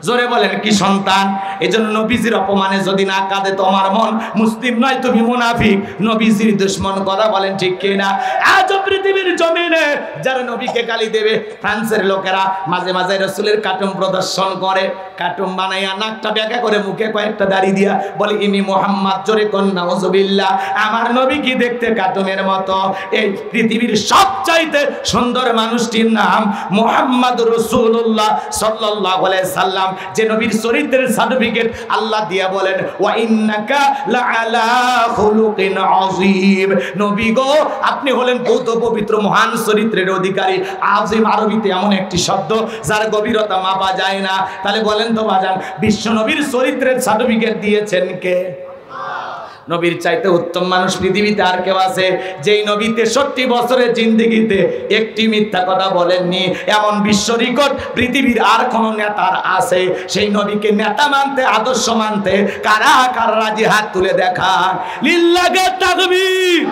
জোরে বলেন কি সন্তান? এই জন্য নবীজির অপমানে যদি না কাঁদে তোমার মন, মুসলিম নয় তুমি মুনাফিক, নবীজির দুশ্মন। কথা বলেন ঠিক কিনা? আজ পৃথিবীর জমিনে যারা নবীকে গালি দেবে, ফ্রান্সের লোকেরা মাঝে মাঝে রসুলের কার্টুন প্রদর্শন করে, কার্টুন বানাইয়া নাকটা ব্যাকা করে মুখে কয়েকটা দাড়ি দিয়া বলে ইনি মুহাম্মদ। জোরে কোন নাউজুবিল্লাহ। আমার নবী কি দেখতে কার্টুনের মতো? এই পৃথিবীর সবচাইতে সুন্দর মানুষটির নাম মুহাম্মদ রাসূলুল্লাহ সাল্লাল্লাহু আলাইহি সাল্লাম। দিলাম যে নবীর চরিত্রের সার্টিফিকেট আল্লাহ দিয়া বলেন ওয়া ইন্নাকা লাআলা খুলুকিন আযীম। নবী গো আপনি হলেন বহুত পবিত্র মহান চরিত্রের অধিকারী। আযীম আরবিতে এমন একটি শব্দ যার গভীরতা মাপা যায় না। তাহলে বলেন তো বাজান, বিশ্ব নবীর চরিত্রের সার্টিফিকেট দিয়েছেন কে? নবীর চাইতে উত্তম মানুষ পৃথিবীতে আর কেউ আছে? যেই নবী 63 বছরের জিন্দেগিতে একটি মিথ্যা কথা বলেননি, এমন বিশ্ব রেকর্ড পৃথিবীর আর কোন নেতার আছে? সেই নবীকে নেতা মানতে, আদর্শ মানতে কারা কারা রাজি? হাত তুলে দেখান। লিল্লাহি তাকবীর।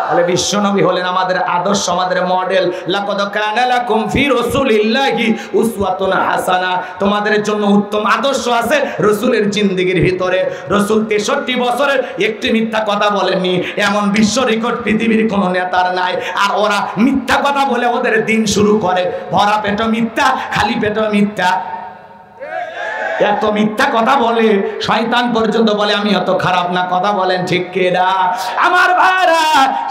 তাহলে বিশ্ব নবী হলেন আমাদের আদর্শ, আমাদের মডেল। লাকাদ কানা লাকুম ফি রাসূলিল্লাহি উসওয়াতুন হাসানা। তোমাদের জন্য উত্তম আদর্শ আছে রাসূলের জিন্দেগির ভিতরে। রাসূল 63 বছরের একটি মিথ্যা কথা বলেননি, এমন বিশ্ব রেকর্ড পৃথিবীর কোন নেতার নাই। আর ওরা মিথ্যা কথা বলে ওদের দিন শুরু করে। ভরা পেট মিথ্যা, খালি পেট মিথ্যা। এত মিথ্যা কথা বলে শয়তান পর্যন্ত বলে আমি অত খারাপ না। কথা বলেন ঠিক কিনা? আমার ভাইরা,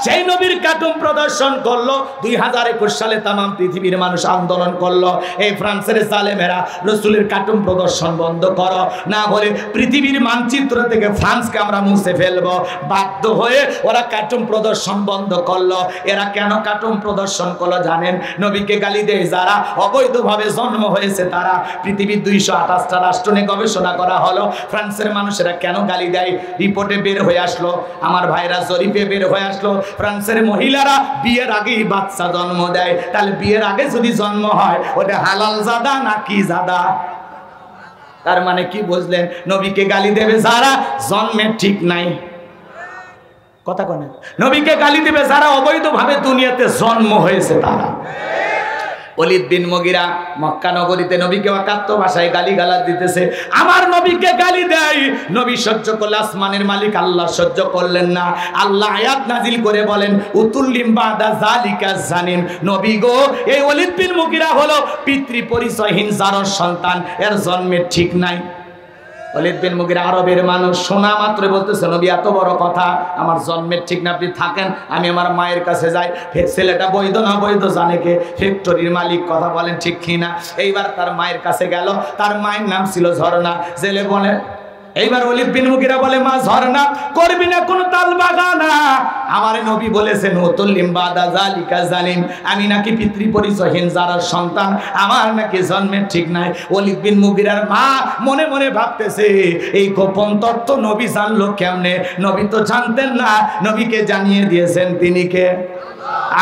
সেই নবীর কার্টুন প্রদর্শন করলো 2021 সালে তামাম পৃথিবীর মানুষ আন্দোলন করলো। এই ফ্রান্সের জালেমেরা রাসূলের কার্টুন প্রদর্শন বন্ধ করো, না হলে পৃথিবীর মানচিত্র থেকে ফ্রান্সকে আমরা মুছে ফেলবো। বাধ্য হয়ে ওরা কার্টুন প্রদর্শন বন্ধ করলো। এরা কেন কার্টুন প্রদর্শন করলো জানেন? নবীকে গালি দেয় যারা, অবৈধভাবে জন্ম হয়েছে তারা। পৃথিবীর 228টা রাষ্ট্র নিয়ে গবেষণা করা হলো ফ্রান্সের মানুষেরা কেন গালি দেয়। রিপোর্টে বের হয়ে আসলো, আমার ভাইরা জরিপে বের হয়ে আসলো, ফ্রান্সের মহিলারা বিয়ের আগেই বাচ্চা জন্ম দেয়। তাহলে বিয়ের আগে যদি জন্ম হয় ওটা হালাল জাদা নাকি জাদা? তার মানে কি বুঝলেন? নবীকে গালি দেবে যারা জন্মের ঠিক নাই। কথা কোন? নবীকে গালি দেবে যারা অবৈধভাবে দুনিয়াতে জন্ম হয়েছে তারা। ওলীদ বিন মুগীরা মক্কা নগরীতে নবীকে অকাত্য ভাষায় গালিগালাজ দিতেছে। আমার নবীকে গালি দেয়, নবী সহ্য করলে আসমানের মালিক আল্লাহ সহ্য করলেন না। আল্লাহ আয়াত নাজিল করে বলেন উতুল্লিম বাদা যালিকা জানিন। নবী গো, এই ওলীদ বিন মুগীরা হলো পিতৃ পরিচয়হীন জারর সন্তান, এর জন্মের ঠিক নাই। ওলীদ বিন মুগীরা আরবের মানুষ, শোনা মাত্র বলতেছে নবী এত বড় কথা, আমার জন্মের ঠিক না, আপনি থাকেন, আমি আমার মায়ের কাছে যাই। ছেলেটা বৈধ না বৈধ জানে কে? ফ্যাক্টরির মালিক। কথা বলেন ঠিক কিনা? এইবার তার মায়ের কাছে গেল, তার মায়ের নাম ছিল ঝর্ণা। জেলে বলে, এইবার ওলীদ বিন মুগীরা বলে মা ঝর্ণা, করবি না কোনো তাল বাগানা? আমার নবী বলেছেন উতুল্লিম বাদা যালিকা জালিম, আমি নাকি পিতৃ পরিচয়হীন যারার সন্তান, আমার নাকি জন্মের ঠিক নাই। ওলীদ বিন মুগীরার মা মনে মনে ভাবতেছে এই গোপন তত্ত্ব নবী জানলো কেমনে? নবী তো জানতেন না, নবীকে জানিয়ে দিয়েছেন তিনি কে?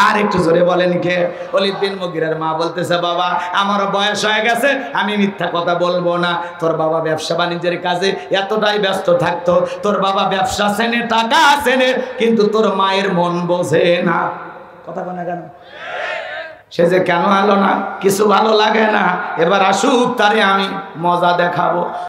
আর একটু জোরে বলেন কে? ওলীদ বিন মুগীরার মা বলতেছে বাবা আমার বয়স হয়ে গেছে, আমি মিথ্যা কথা বলবো না। তোর বাবা ব্যবসা বাণিজ্যের কাজে এতটাই ব্যস্ত থাকতো, তোর বাবা ব্যবসা চেনে, টাকা চেনে, কিন্তু তোর মায়ের মন বোঝে না। কথা বলে না কেন? সে যে কেন আলো না, কিছু ভালো লাগে না, এবার আসুক তারে আমি মজা দেখাবো।